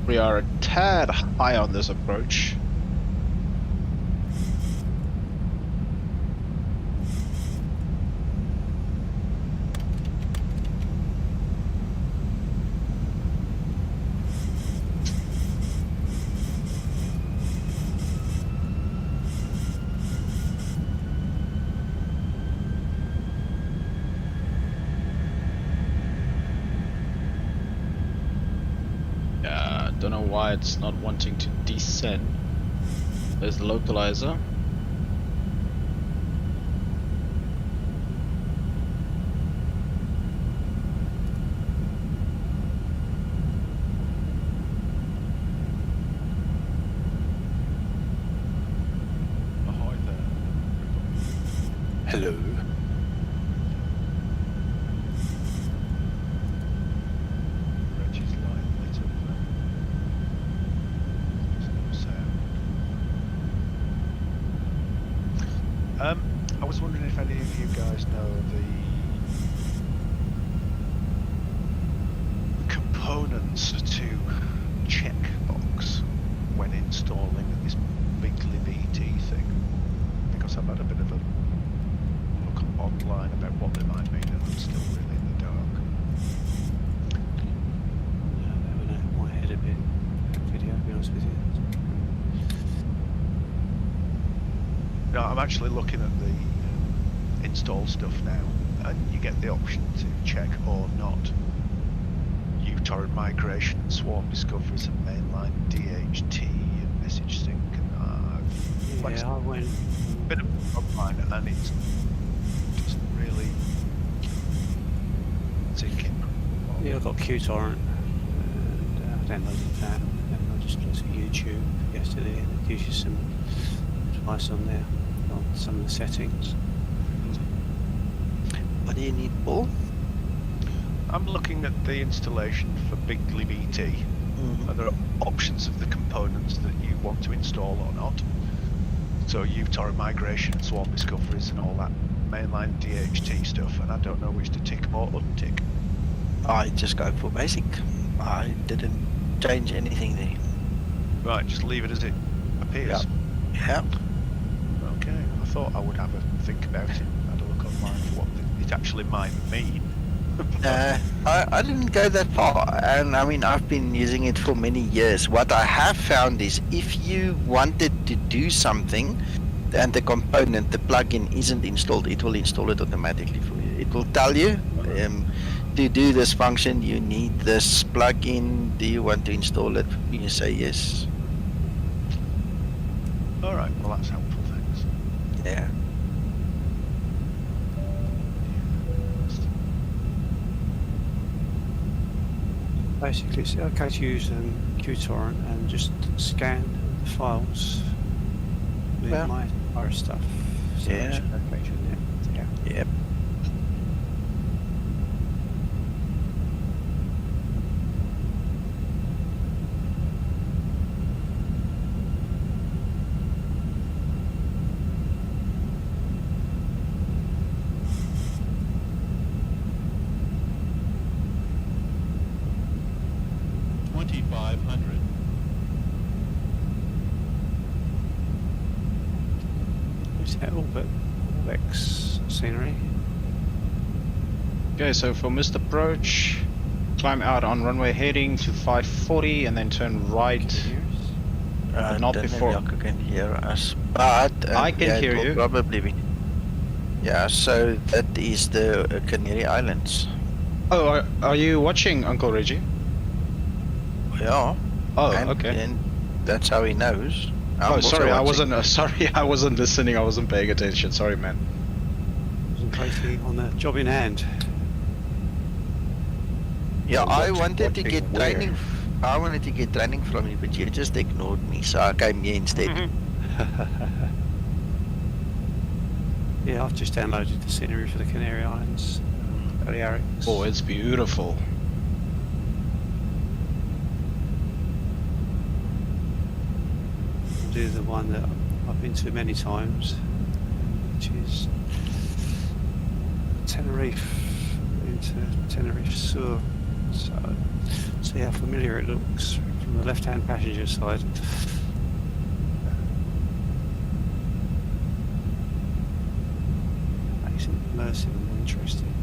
We are a tad high on this approach. Don't know why it's not wanting to descend. There's the localizer. Ahoy there. Hello. Reggie's line lit up there. There's no sound. I was wondering if any of you guys know the components to checkbox when installing this big LibET thing, because I've had a bit of a look online about what they might mean and I'm still really in the dark. No, I'm actually looking at the install stuff now, and you get the option to check or not uTorrent migration and swarm discoveries and mainline DHT and message sync and Yeah, I went. bit of online, and it doesn't really sink in. Yeah, I got qTorrent and downloaded that, and I just looked at YouTube yesterday, and it gives you some advice on there on some of the settings. What do you need, Paul? I'm looking at the installation for Big LibET. And there are options of the components that you want to install or not. So uTorrent migration and swarm discoveries and all that mainline DHT stuff, and I don't know which to tick or untick. I just go for basic. I didn't change anything there. Right, just leave it as it appears. Yeah. Okay, I thought I would have a think about it, had a look online for what it actually might mean. I didn't go that far, and I mean I've been using it for many years. What I have found is if you wanted to do something and the component, the plugin isn't installed, it will install it automatically for you. It will tell you to do this function you need this plugin, do you want to install it? You say yes. Alright, well that's helpful, thanks. Yeah. Basically, it's okay to use qTorrent and just scan the files with Yeah. my virus stuff. So Yeah. it should go straight in there. Yeah. Yep. Is that all but X scenery? Okay, so for missed approach, climb out on runway heading to 540 and then turn right. Here's But not don't know before. if Jaco can hear us, but I can yeah, hear it will you. Probably be. Yeah, so that is the Canary Islands. Oh, are you watching, Uncle Reggie? Yeah. Oh, and okay. then that's how he knows. I'm Oh, also sorry, I watching. wasn't. Sorry, I wasn't listening. I wasn't paying attention. Sorry, man. concentrating on the job in hand. Yeah, Or I watch- wanted to watching get where? training. I wanted to get training from you, but you just ignored me, so I came here instead. Yeah, I've just downloaded the scenery for the Canary Islands. Balearics. Oh, it's beautiful. I'll do the one that I've been to many times, which is Tenerife into Tenerife Sur. So, see how familiar it looks from the left-hand passenger side. Makes it immersive and more interesting.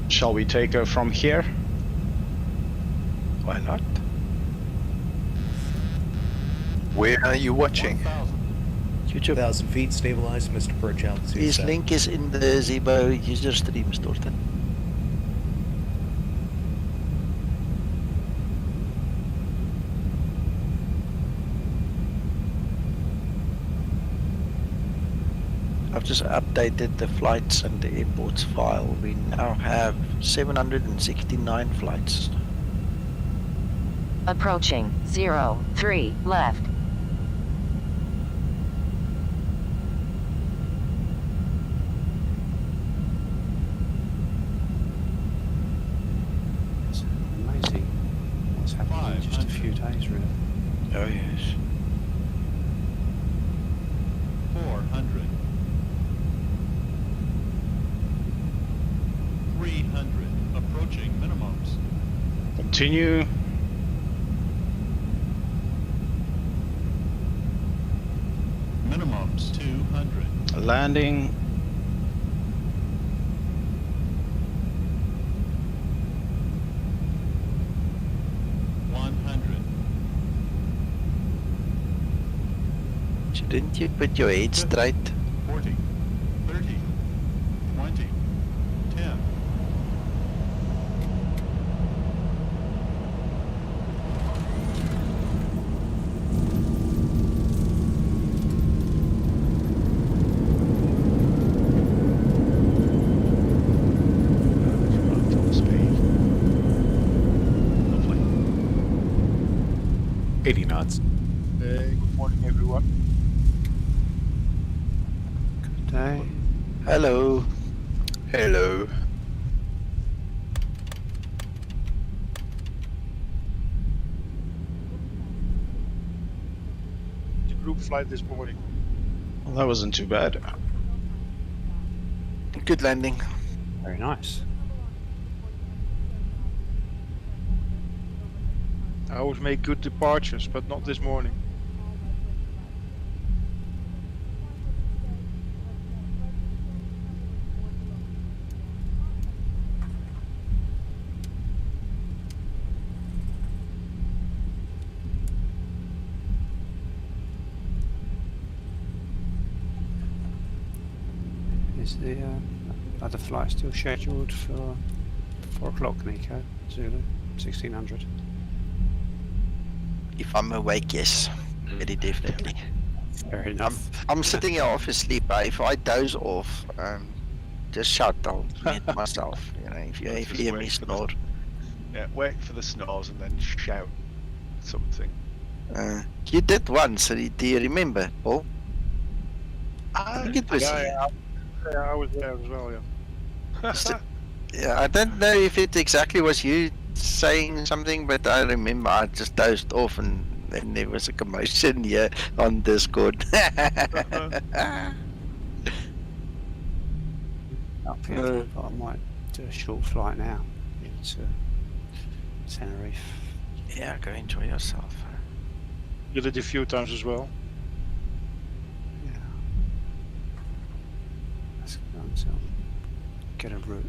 Shall we take her from here? Why not? Where are you watching? YouTube. 1,000 feet, stabilized, missed approach altitude. His set. link is in the ZIBO user stream, Storten. I've just updated the flights and the airports file. We now have 769 flights. Approaching 03 left. It's amazing what's happened in just a few days, really. Oh yes. 400. 300. Approaching minimums. Continue. Minimums 200. Landing. Shouldn't you put your head straight? 40, 30, 20, 10. Top speed. Lovely. 80 knots. Good morning, everyone. Good day. Hello. Hello. The group flight this morning. Well, that wasn't too bad. Good landing. Very nice. I always make good departures, but not this morning. Is the other flight still scheduled for 4 o'clock, Nico? Zulu, 1600. If I'm awake, yes. Very definitely. Fair enough. I'm sitting here half asleep. If I doze off, just shout. I'll mute myself. You know, if you Just hear me wait for the- snore. Yeah, wait for the snores and then shout something. You did once. Do you remember, Paul? I think it was you. Yeah, I was there as well, yeah. Yeah, I don't know if it exactly was you saying something, but I remember I just dozed off and then there was a commotion here on Discord. I might do a short flight now into Tenerife. Yeah, go enjoy yourself. Did it a few times as well. Yeah. Let's go until get a route,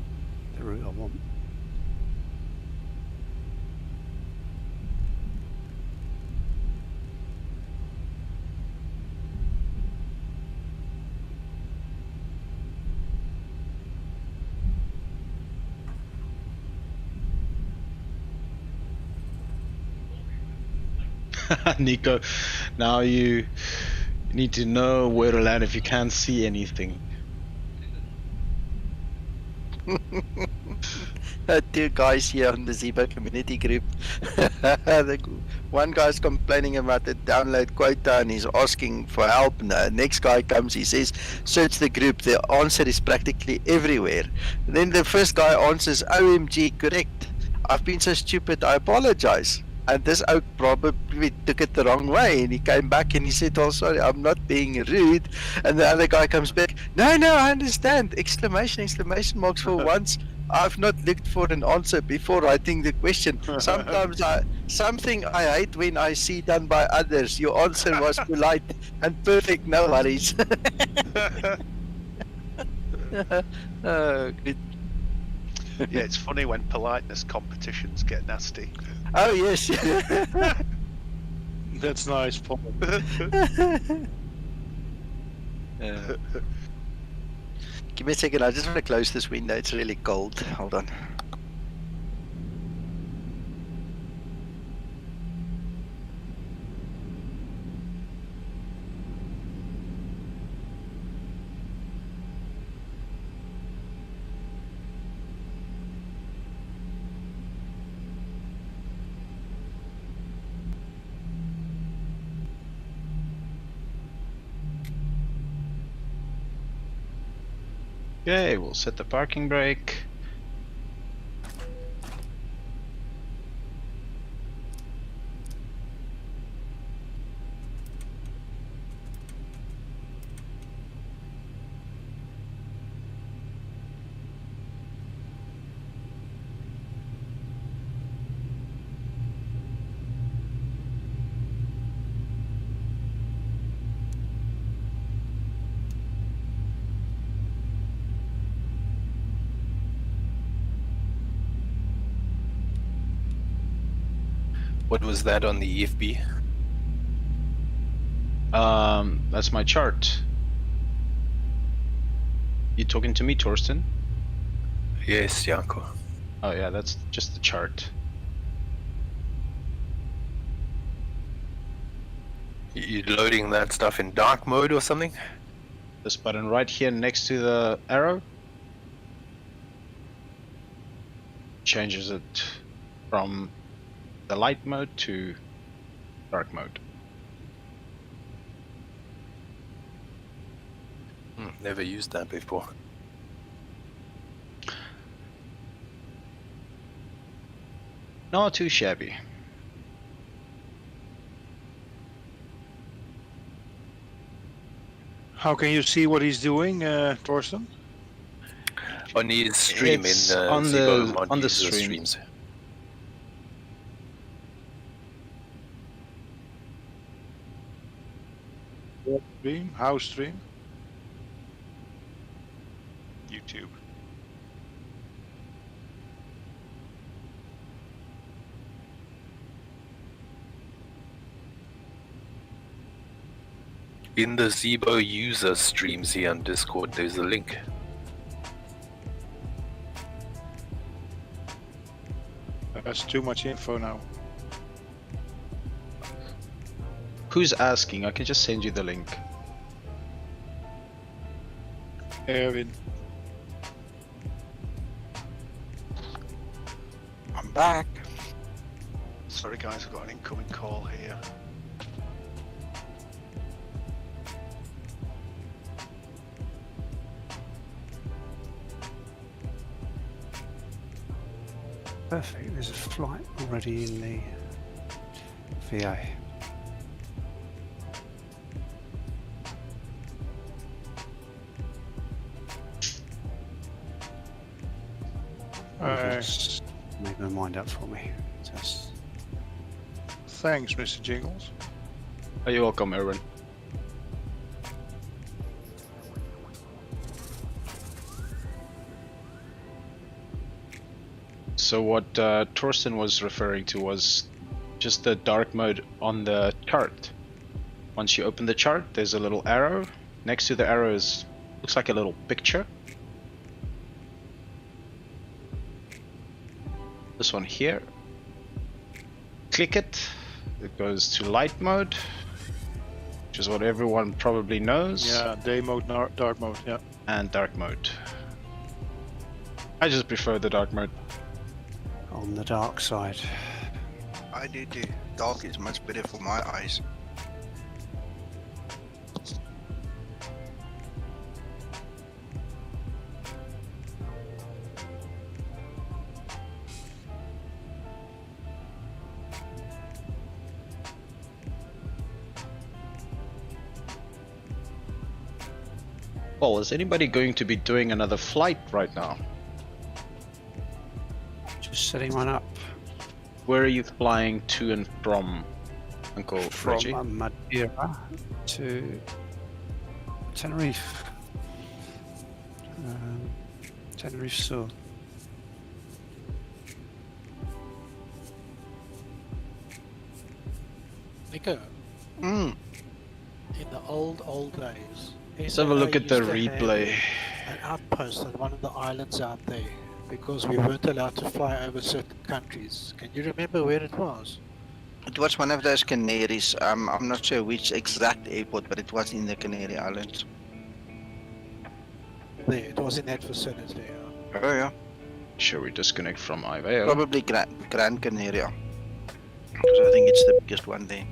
the route I want. Nico, now you need to know where to land if you can't see anything. Two guys here on the ZIBO community group. One guy's complaining about the download quota and he's asking for help. And the next guy comes, he says, search the group, the answer is practically everywhere. And then the first guy answers, OMG, correct. I've been so stupid, I apologize. And this oak probably took it the wrong way, and he came back and he said, oh sorry, I'm not being rude. And the other guy comes back, no, I understand, exclamation marks for once. I've not looked for an answer before writing the question. Sometimes something I hate when I see done by others. Your answer was polite and perfect, no worries. Oh, good. Yeah, it's funny when politeness competitions get nasty. Oh yes. That's nice, Paul. Give me a second, I just want to close this window, it's really cold. Hold on. Okay, we'll set the parking brake. What was that on the EFB? That's my chart. You talking to me, Torsten? Yes, Janko. Oh yeah, that's just the chart. You loading that stuff in dark mode or something? This button right here next to the arrow changes it from the light mode to dark mode. Never used that before. Not too shabby. How can you see what he's doing, Torsten? On his stream It's in on ZIBO the mod on the user stream. streams. Stream? How stream? YouTube. In the ZIBO user streams here on Discord, there's a link. That's too much info now. Who's asking? I can just send you the link. Erwin. I'm back. Sorry guys, I've got an incoming call here. Perfect. There's a flight already in the VA. Make my mind up for me. Just... Thanks, Mr. Jingles. Oh, you're welcome, Erwin. So what Torsten was referring to was just the dark mode on the chart. Once you open the chart, there's a little arrow. Next to the arrow is looks like a little picture. This one here. Click it. It goes to light mode, which is what everyone probably knows. Yeah, day mode, dark mode, yeah. And dark mode. I just prefer the dark mode. On the dark side. I do too. Dark is much better for my eyes. Well, is anybody going to be doing another flight right now? Just setting one up. Where are you flying to and from, Uncle Reggie? From Madeira to Tenerife. Tenerife Sur. Nico, Mm. in the old days, Let's have a look at the replay. An outpost on one of the islands out there because we weren't allowed to fly over certain countries. Can you remember where it was? It was one of those Canaries. I'm not sure which exact airport, but it was in the Canary Islands. There, it was in that vicinity. Oh yeah. Shall we disconnect from Iveo? Probably Gran Canaria. Because I think it's the biggest one there.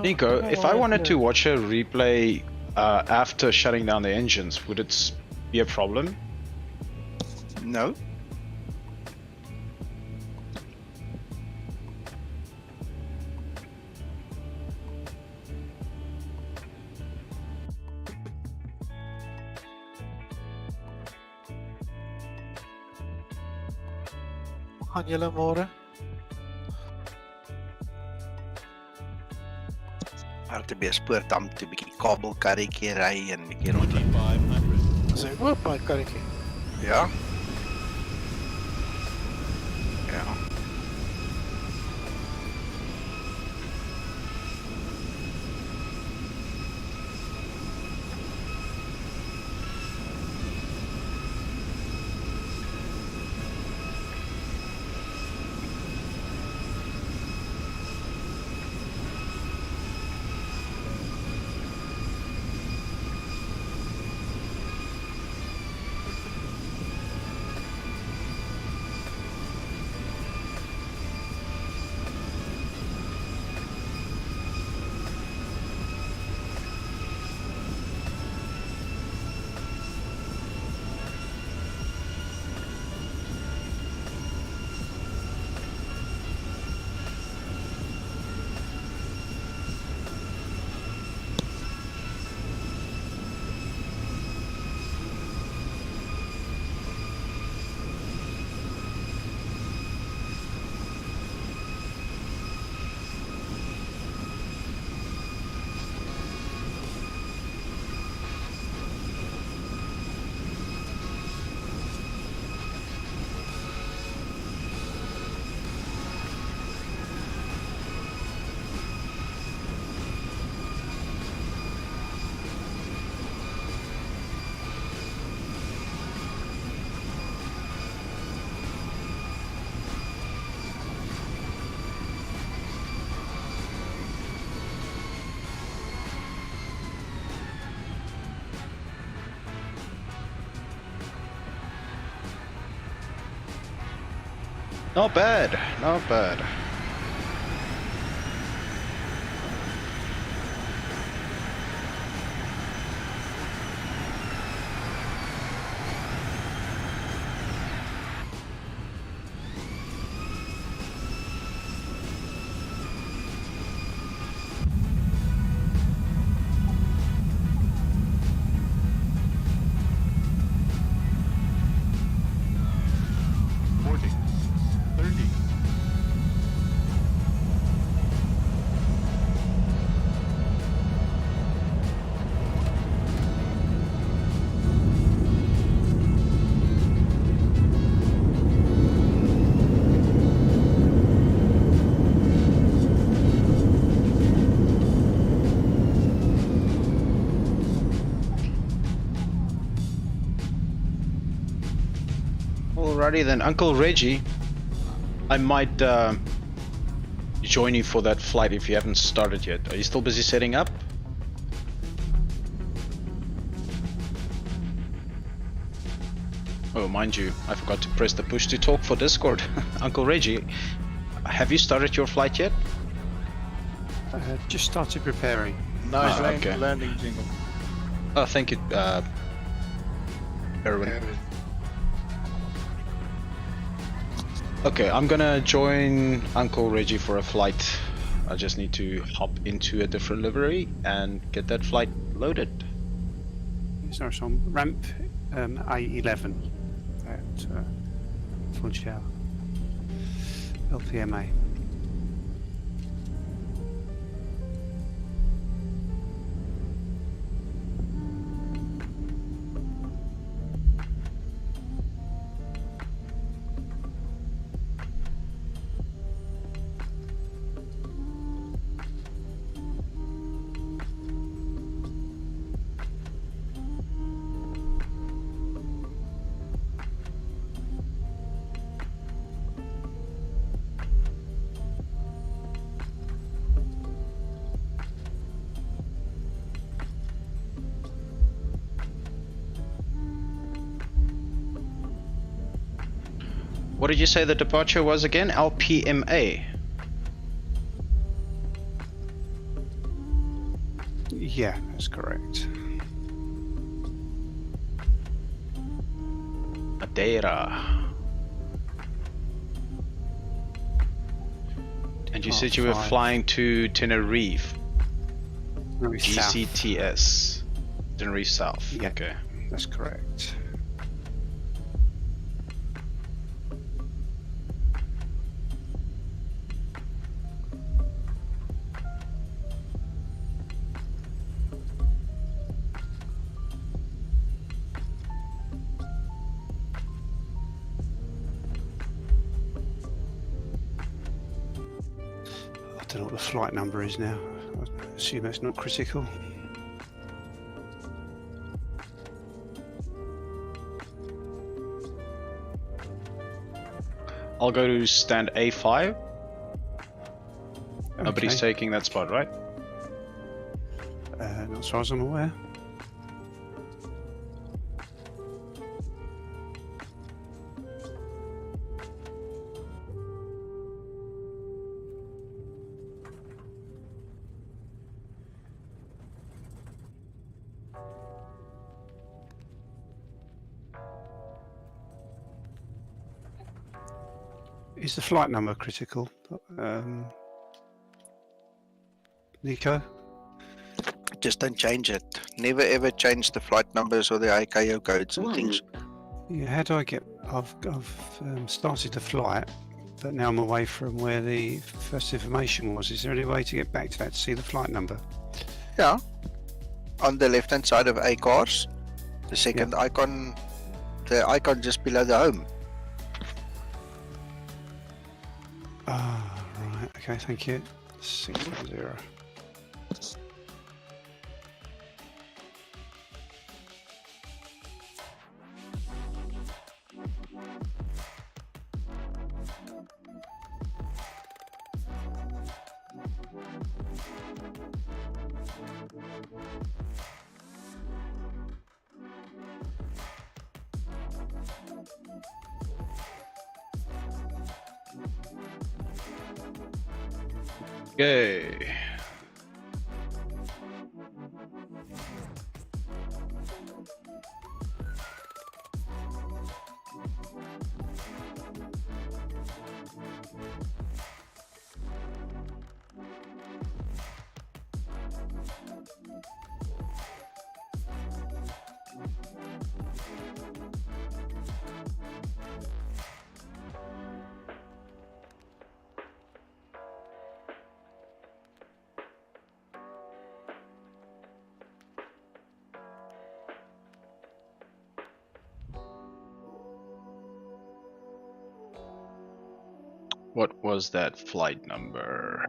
Nico, if I wanted to watch a replay after shutting down the engines, would it be a problem? No. Gaan julle môre? RTB spoortam toe 'n bietjie kabelkarretjie ry en 'n bietjie rondloop. 500. Is hy oop by karretjie? Ja. Ja. Not bad, not bad. Alrighty then, Uncle Reggie, I might join you for that flight if you haven't started yet. Are you still busy setting up? Oh, mind you, I forgot to press the push to talk for Discord. Uncle Reggie, have you started your flight yet? Just started preparing. Nice okay. landing jingle. Oh, thank you, Erwin. Okay, I'm gonna join Uncle Reggie for a flight. I just need to hop into a different livery and get that flight loaded. Sorry, so on ramp A11 at Funchal, LPMA. What did you say the departure was again? LPMA? Yeah, that's correct. Madeira. And you said you were flying to Tenerife. GCTS. Tenerife South. Yeah, okay. That's correct. I don't know what the flight number is now. I assume that's not critical. I'll go to stand A5. Nobody's Okay. taking that spot, right? Not as far as I'm aware. Is the flight number critical, Nico? Just don't change it. Never ever change the flight numbers or the ICAO codes and things. Yeah, how do I get? I've started the flight, but now I'm away from where the first information was. Is there any way to get back to that to see the flight number? Yeah. On the left hand side of ACARS, the second icon, the icon just below the home. Ah, right. Okay, thank you. 610. Okay. What was that flight number?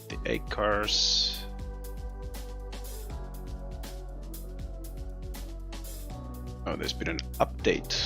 The 8 cars. Oh, there's been an update.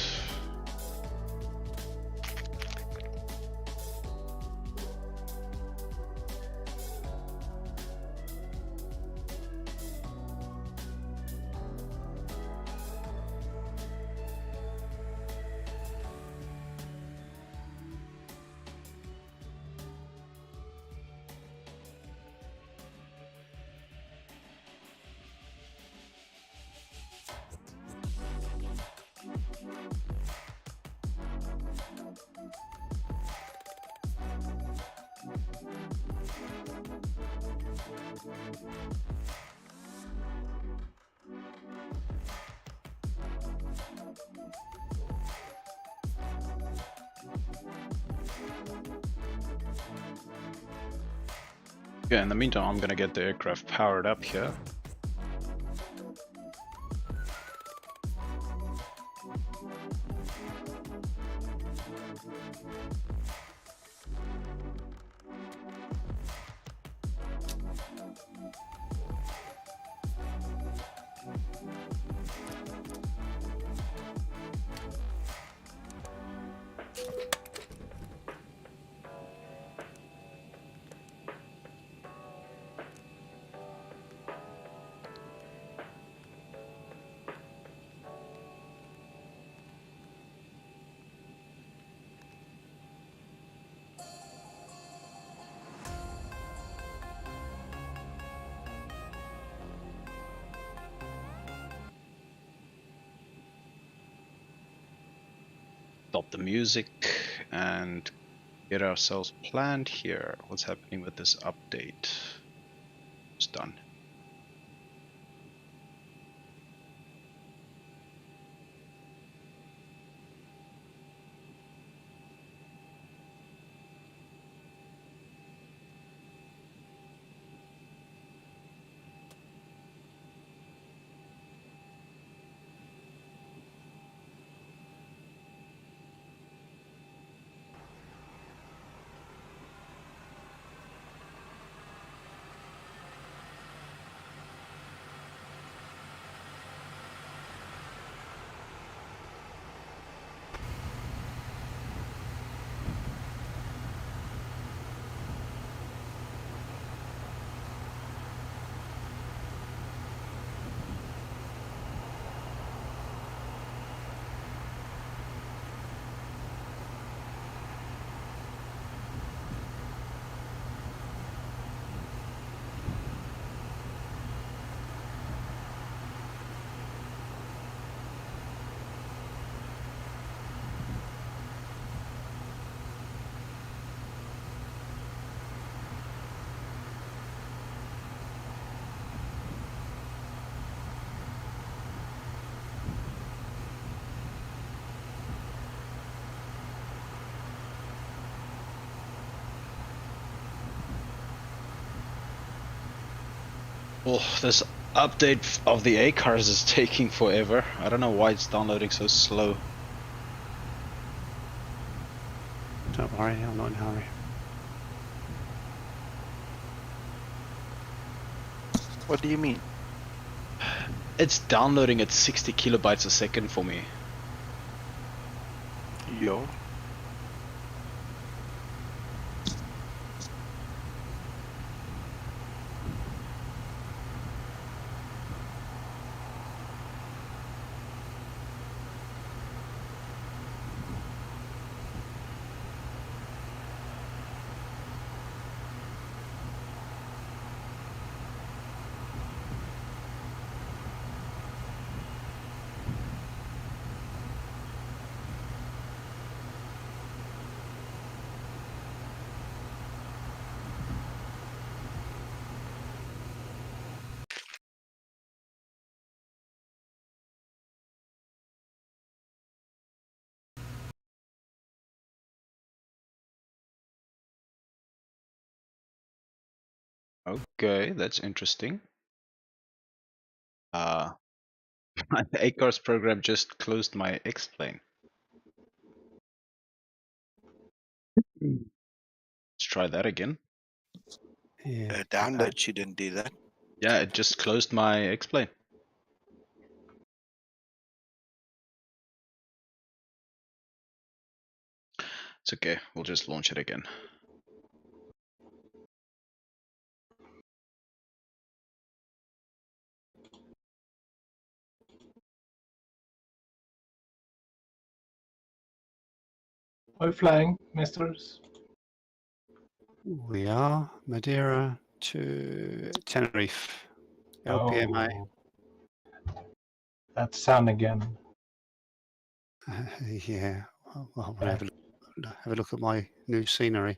Yeah, in the meantime, I'm gonna get the aircraft powered up here. Stop the music and get ourselves planned here. What's happening with this update? It's done. Well, this update of the A cars is taking forever. I don't know why it's downloading so slow. Don't worry, I'm not in a hurry. What do you mean? It's downloading at 60 kilobytes a second for me. Yo. Okay, that's interesting. The 8 cars program just closed my X-plane. Let's try that again. Yeah. Download shouldn't do that. Yeah, it just closed my X-plane. It's okay, we'll just launch it again. Are you flying, misters? We are Madeira to Tenerife. LPMA. Oh, that sun again. Yeah. Well, I'll have a look at my new scenery.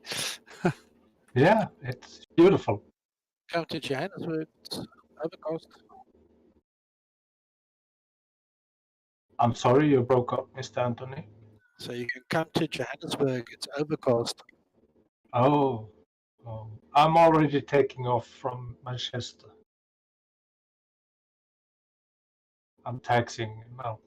Yeah, it's beautiful. Come to Johannesburg, it's overcast. I'm sorry you broke up, Mr. Anthony. So you can come to Johannesburg, it's overcast. Oh, I'm already taking off from Manchester. I'm taxiing now.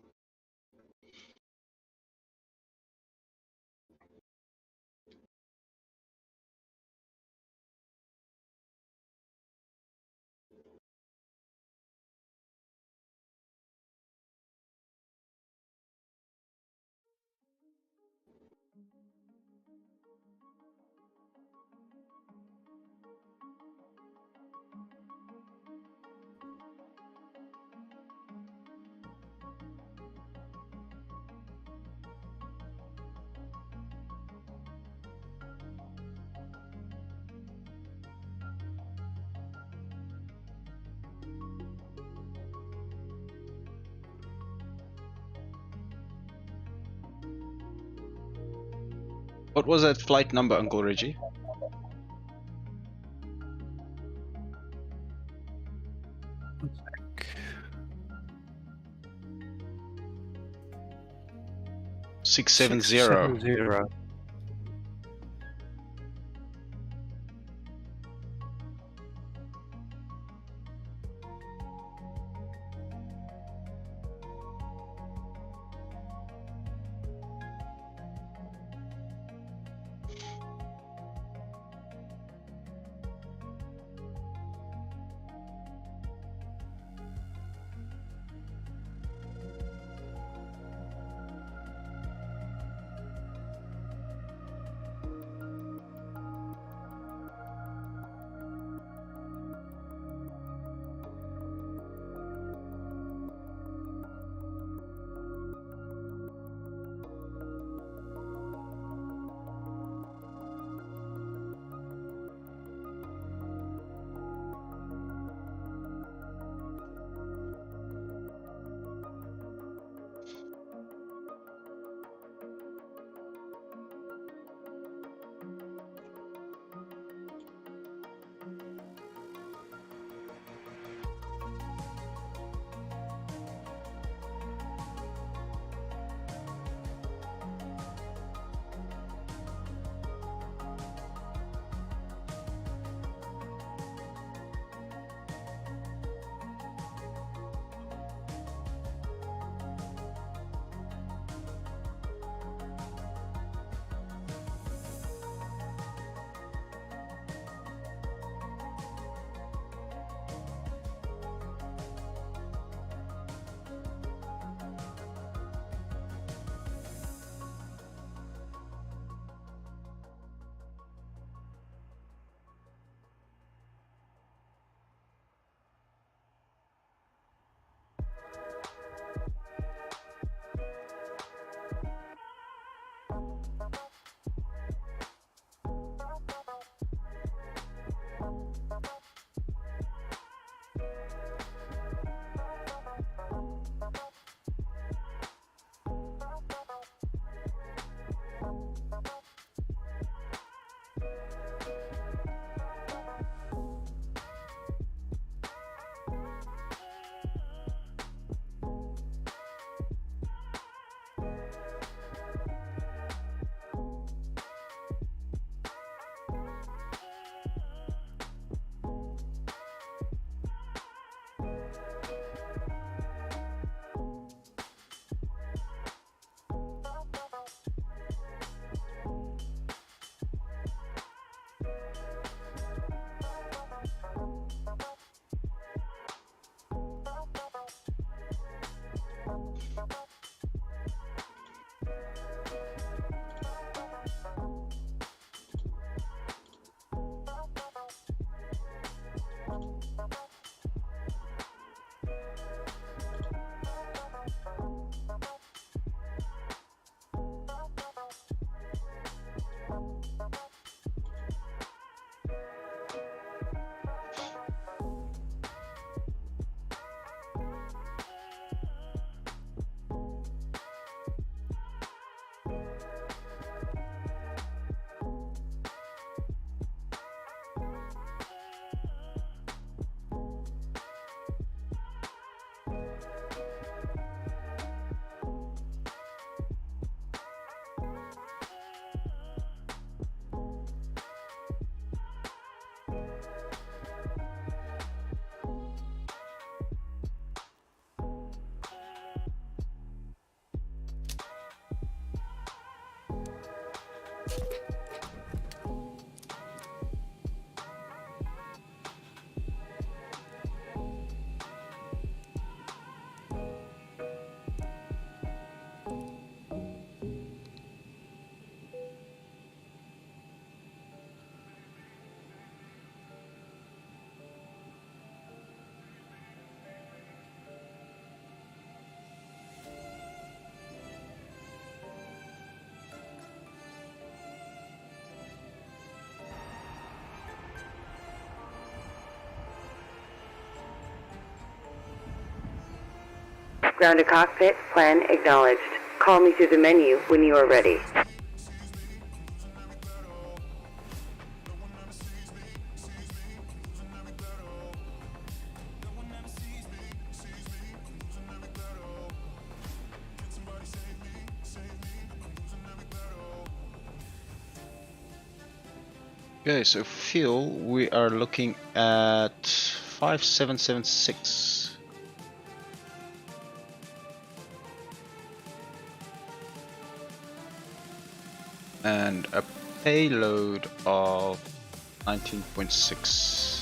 What was that flight number, Uncle Reggie? Six seven zero. 670. Ground to cockpit, plan acknowledged. Call me through the menu when you are ready. Okay, so fuel, we are looking at 5776. And a payload of 19.6.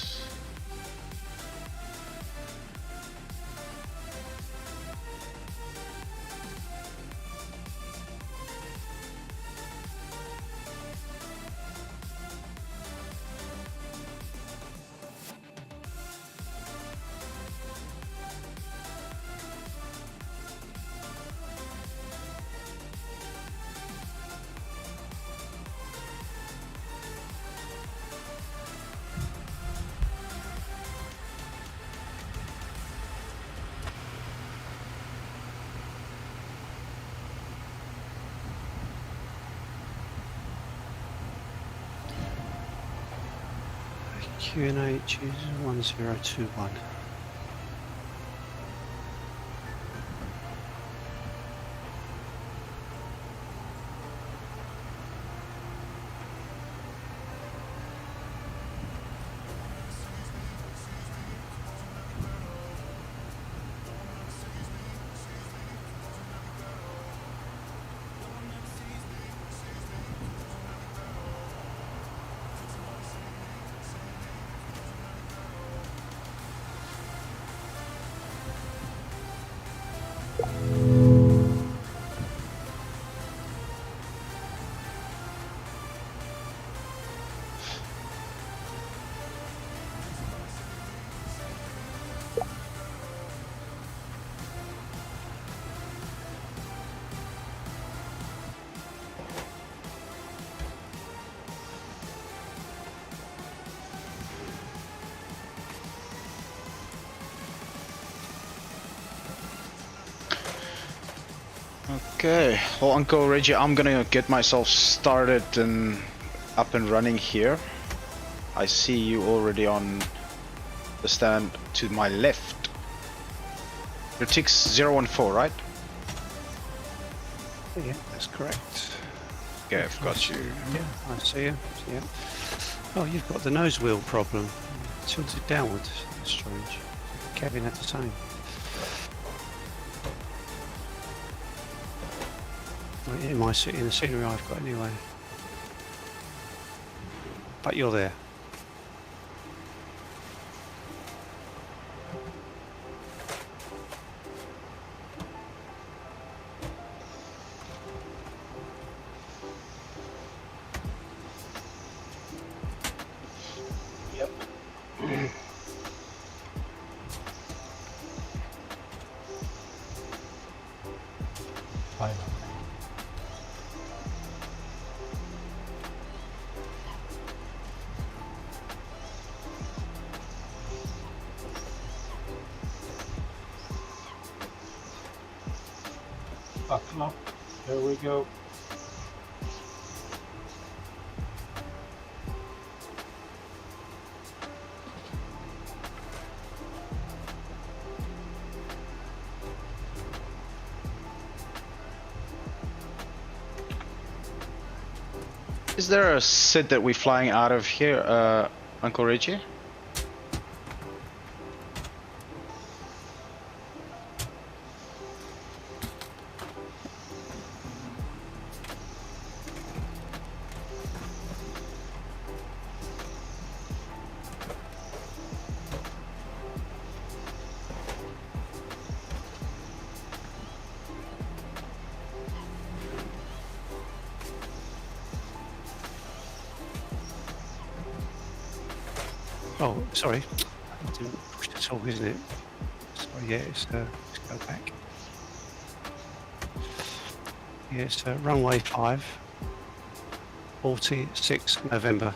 QNH is 1021. Okay, well, Uncle Reggie, I'm gonna get myself started and up and running here. I see you already on the stand to my left. Your TIX 014, right? Yeah, that's correct. Okay, I've got you. Yeah, I see you. Yeah. Oh, you've got the nose wheel problem. Tilted downwards. That's strange. Kevin had the same. In my in the scenery I've got anyway. But you're there. Yep. Fine. Buckle up. Here we go. Is there a SID that we're flying out of here, Uncle Reggie? Oh, sorry. I didn't push the talk, isn't it? Sorry, yeah, let's go back. Yeah, it's runway 5, 46 November.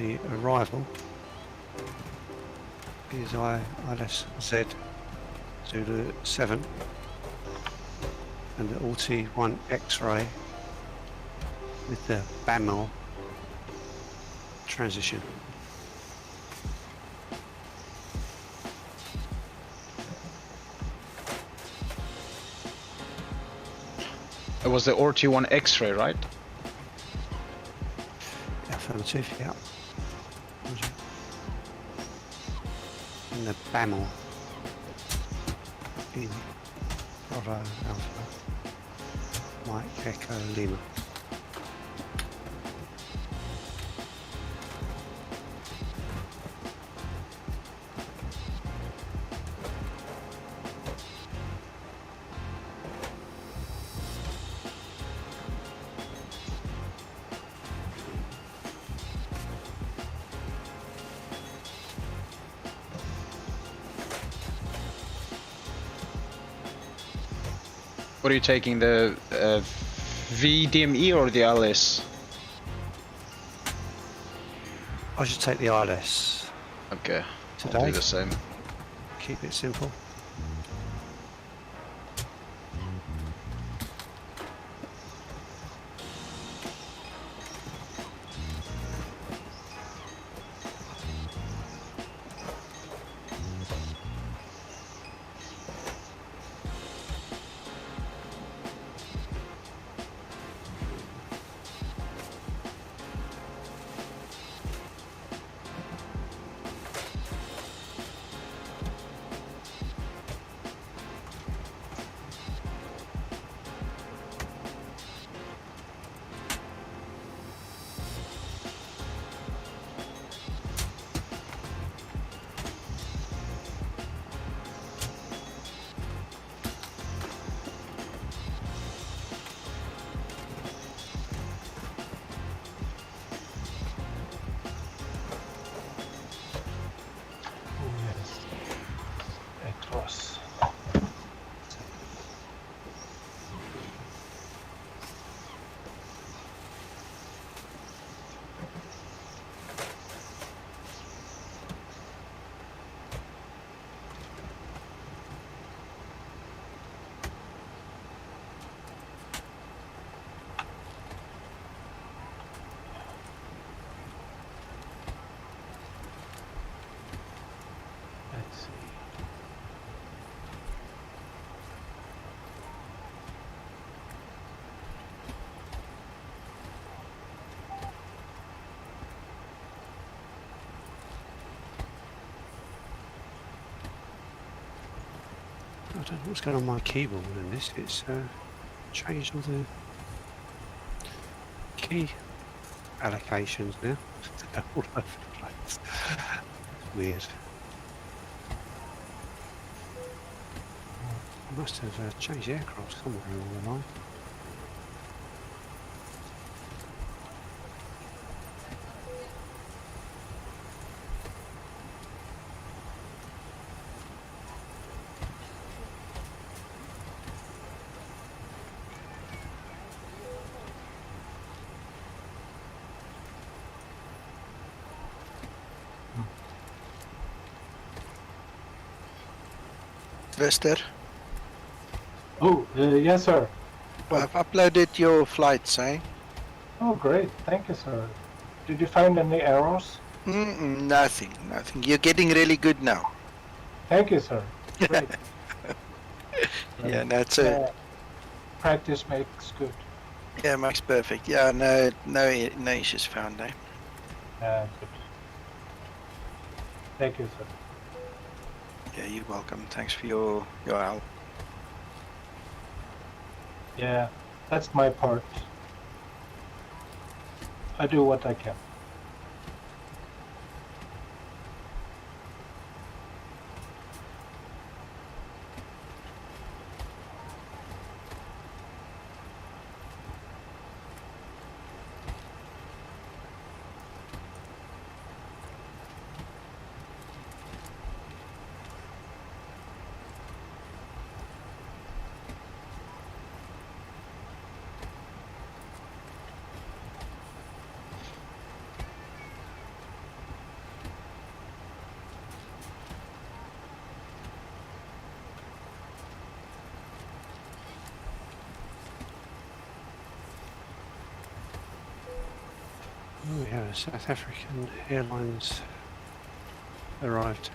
the arrival is ILS Z Zulu 7 and the ALTI-1 X-ray with the BAML transition. It was the RT1 X-ray, right? Affirmative, yeah. And the BAML in Bravo Alpha Mike Echo Lima. What are you taking, the VDME or the LS? I should take the ILS. Okay, today. I'll do the same. Keep it simple. I don't know what's going on my keyboard in this. It's changed all the key allocations now. They're all over the place. Weird. I must have changed the aircraft somewhere along the line. Lester, Oh, yes, sir. I've uploaded your flights, eh? Oh, great. Thank you, sir. Did you find any errors? Nothing. You're getting really good now. Thank you, sir. Great. Yeah, that's it. Practice makes good. Yeah, makes perfect. Yeah, no issues found, eh? Good. Thank you, sir. Yeah, you're welcome. Thanks for your help. Yeah, that's my part. I do what I can. South African Airlines arrived.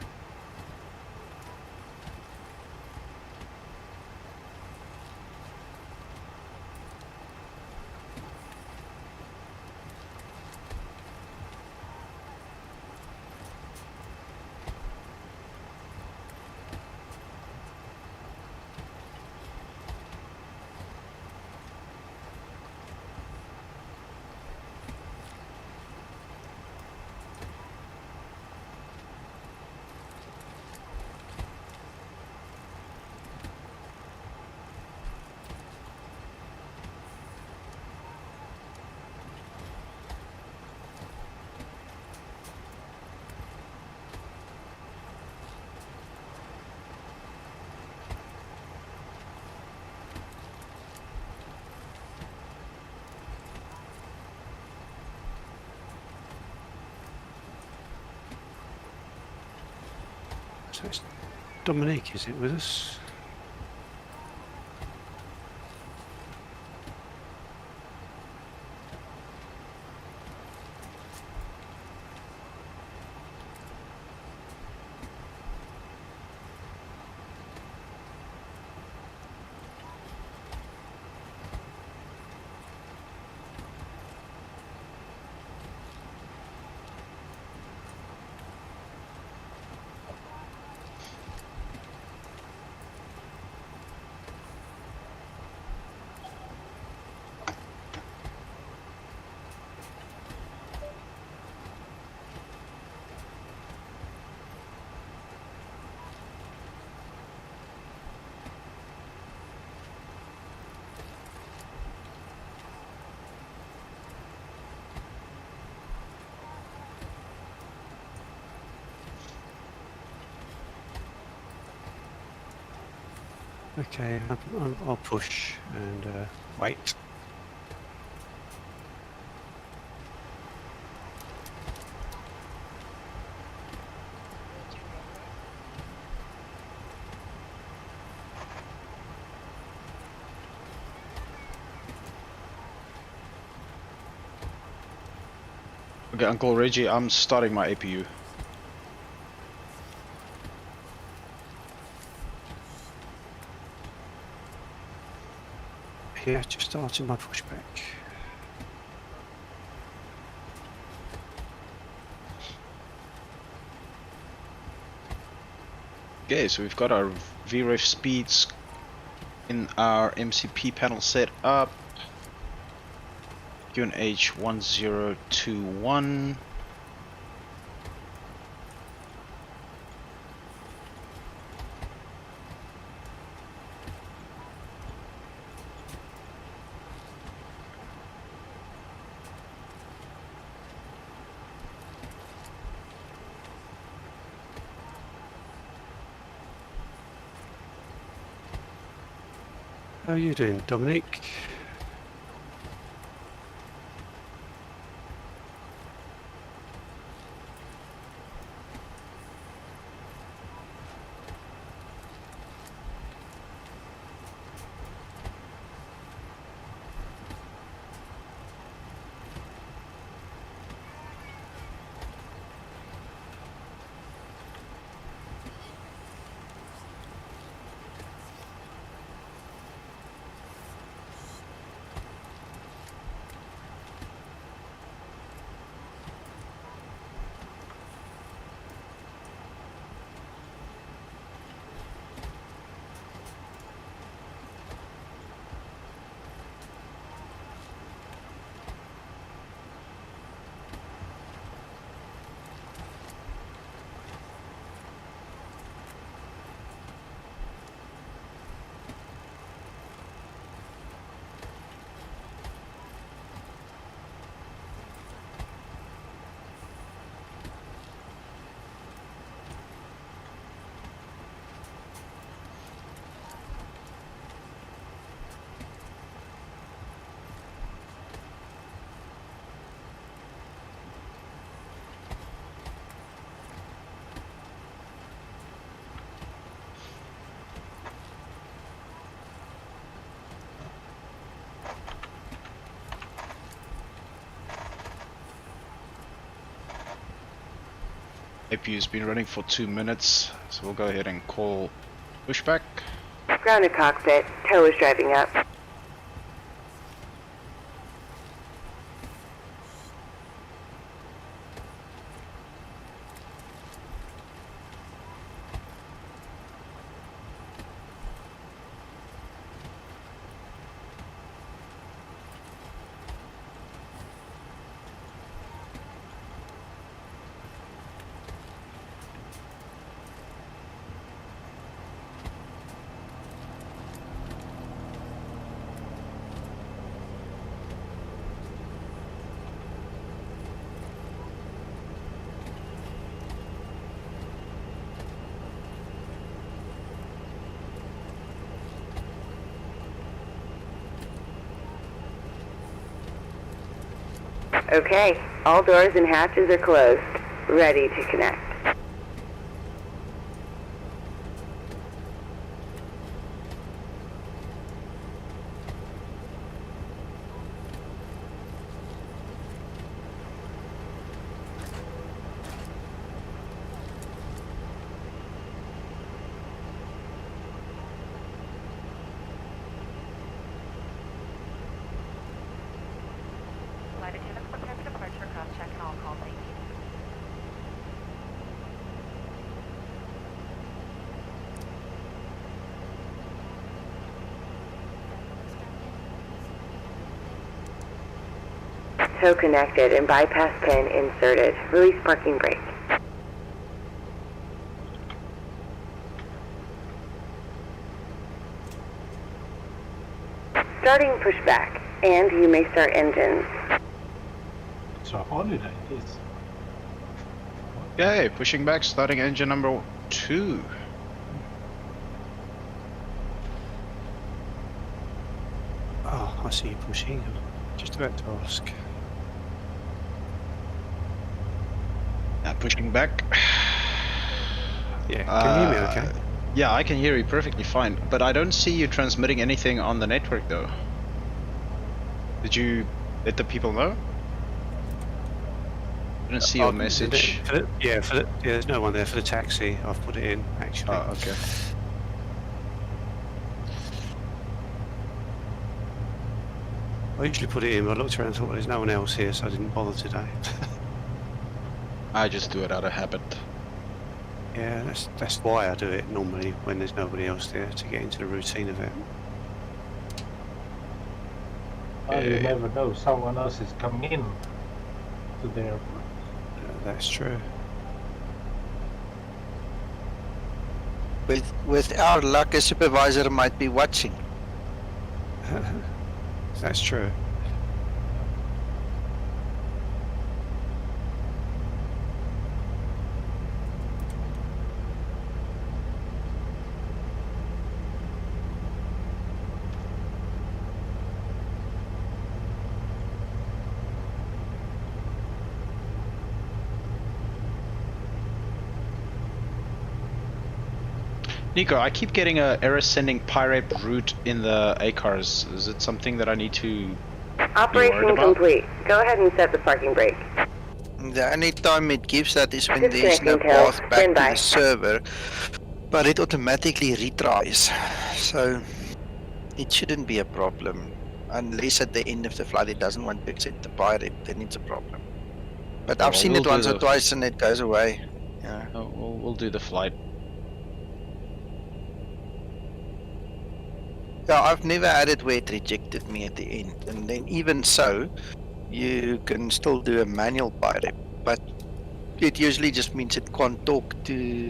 So it's Dominique, is it, with us? Okay, I'll push and wait. Okay, Uncle Reggie, I'm starting my APU. Yeah, just starting my pushback. Okay, so we've got our VREF speeds in our MCP panel set up. QNH 1021. How are you doing, Dominique? APU's been running for 2 minutes, so we'll go ahead and call pushback. Grounded cockpit. Tow is driving up. Okay, all doors and hatches are closed. Ready to connect. Tow connected and bypass pin inserted. Release parking brake. Starting pushback, and you may start engines. It's a holiday, this. Yay, pushing back, starting engine number 2. Oh, I see you pushing. Just about to ask. Pushing back. Yeah, can you hear me okay? Yeah, I can hear you perfectly fine, but I don't see you transmitting anything on the network though. Did you let the people know? I didn't see your message. Yeah, there's no one there for the taxi. I've put it in, actually. Oh, okay. I usually put it in, but I looked around and thought, well, there's no one else here, so I didn't bother today. I just do it out of habit. Yeah, that's why I do it normally when there's nobody else there, to get into the routine of it. Well, you never know, someone else is coming in to the airport. That's true. With our luck, a supervisor might be watching. That's true. Nico, I keep getting a error sending pirate route in the ACARs. Is it something that I need to Operation complete. Go ahead and set the parking brake. The only time it gives that is when there's no path back to the server, but it automatically retries, so it shouldn't be a problem. Unless at the end of the flight it doesn't want to accept the pirate, then it's a problem. But I've seen it once or twice and it goes away. Yeah. We'll do the flight. Yeah, I've never had it where it rejected me at the end, and then even so, you can still do a manual pirate, but it usually just means it can't talk to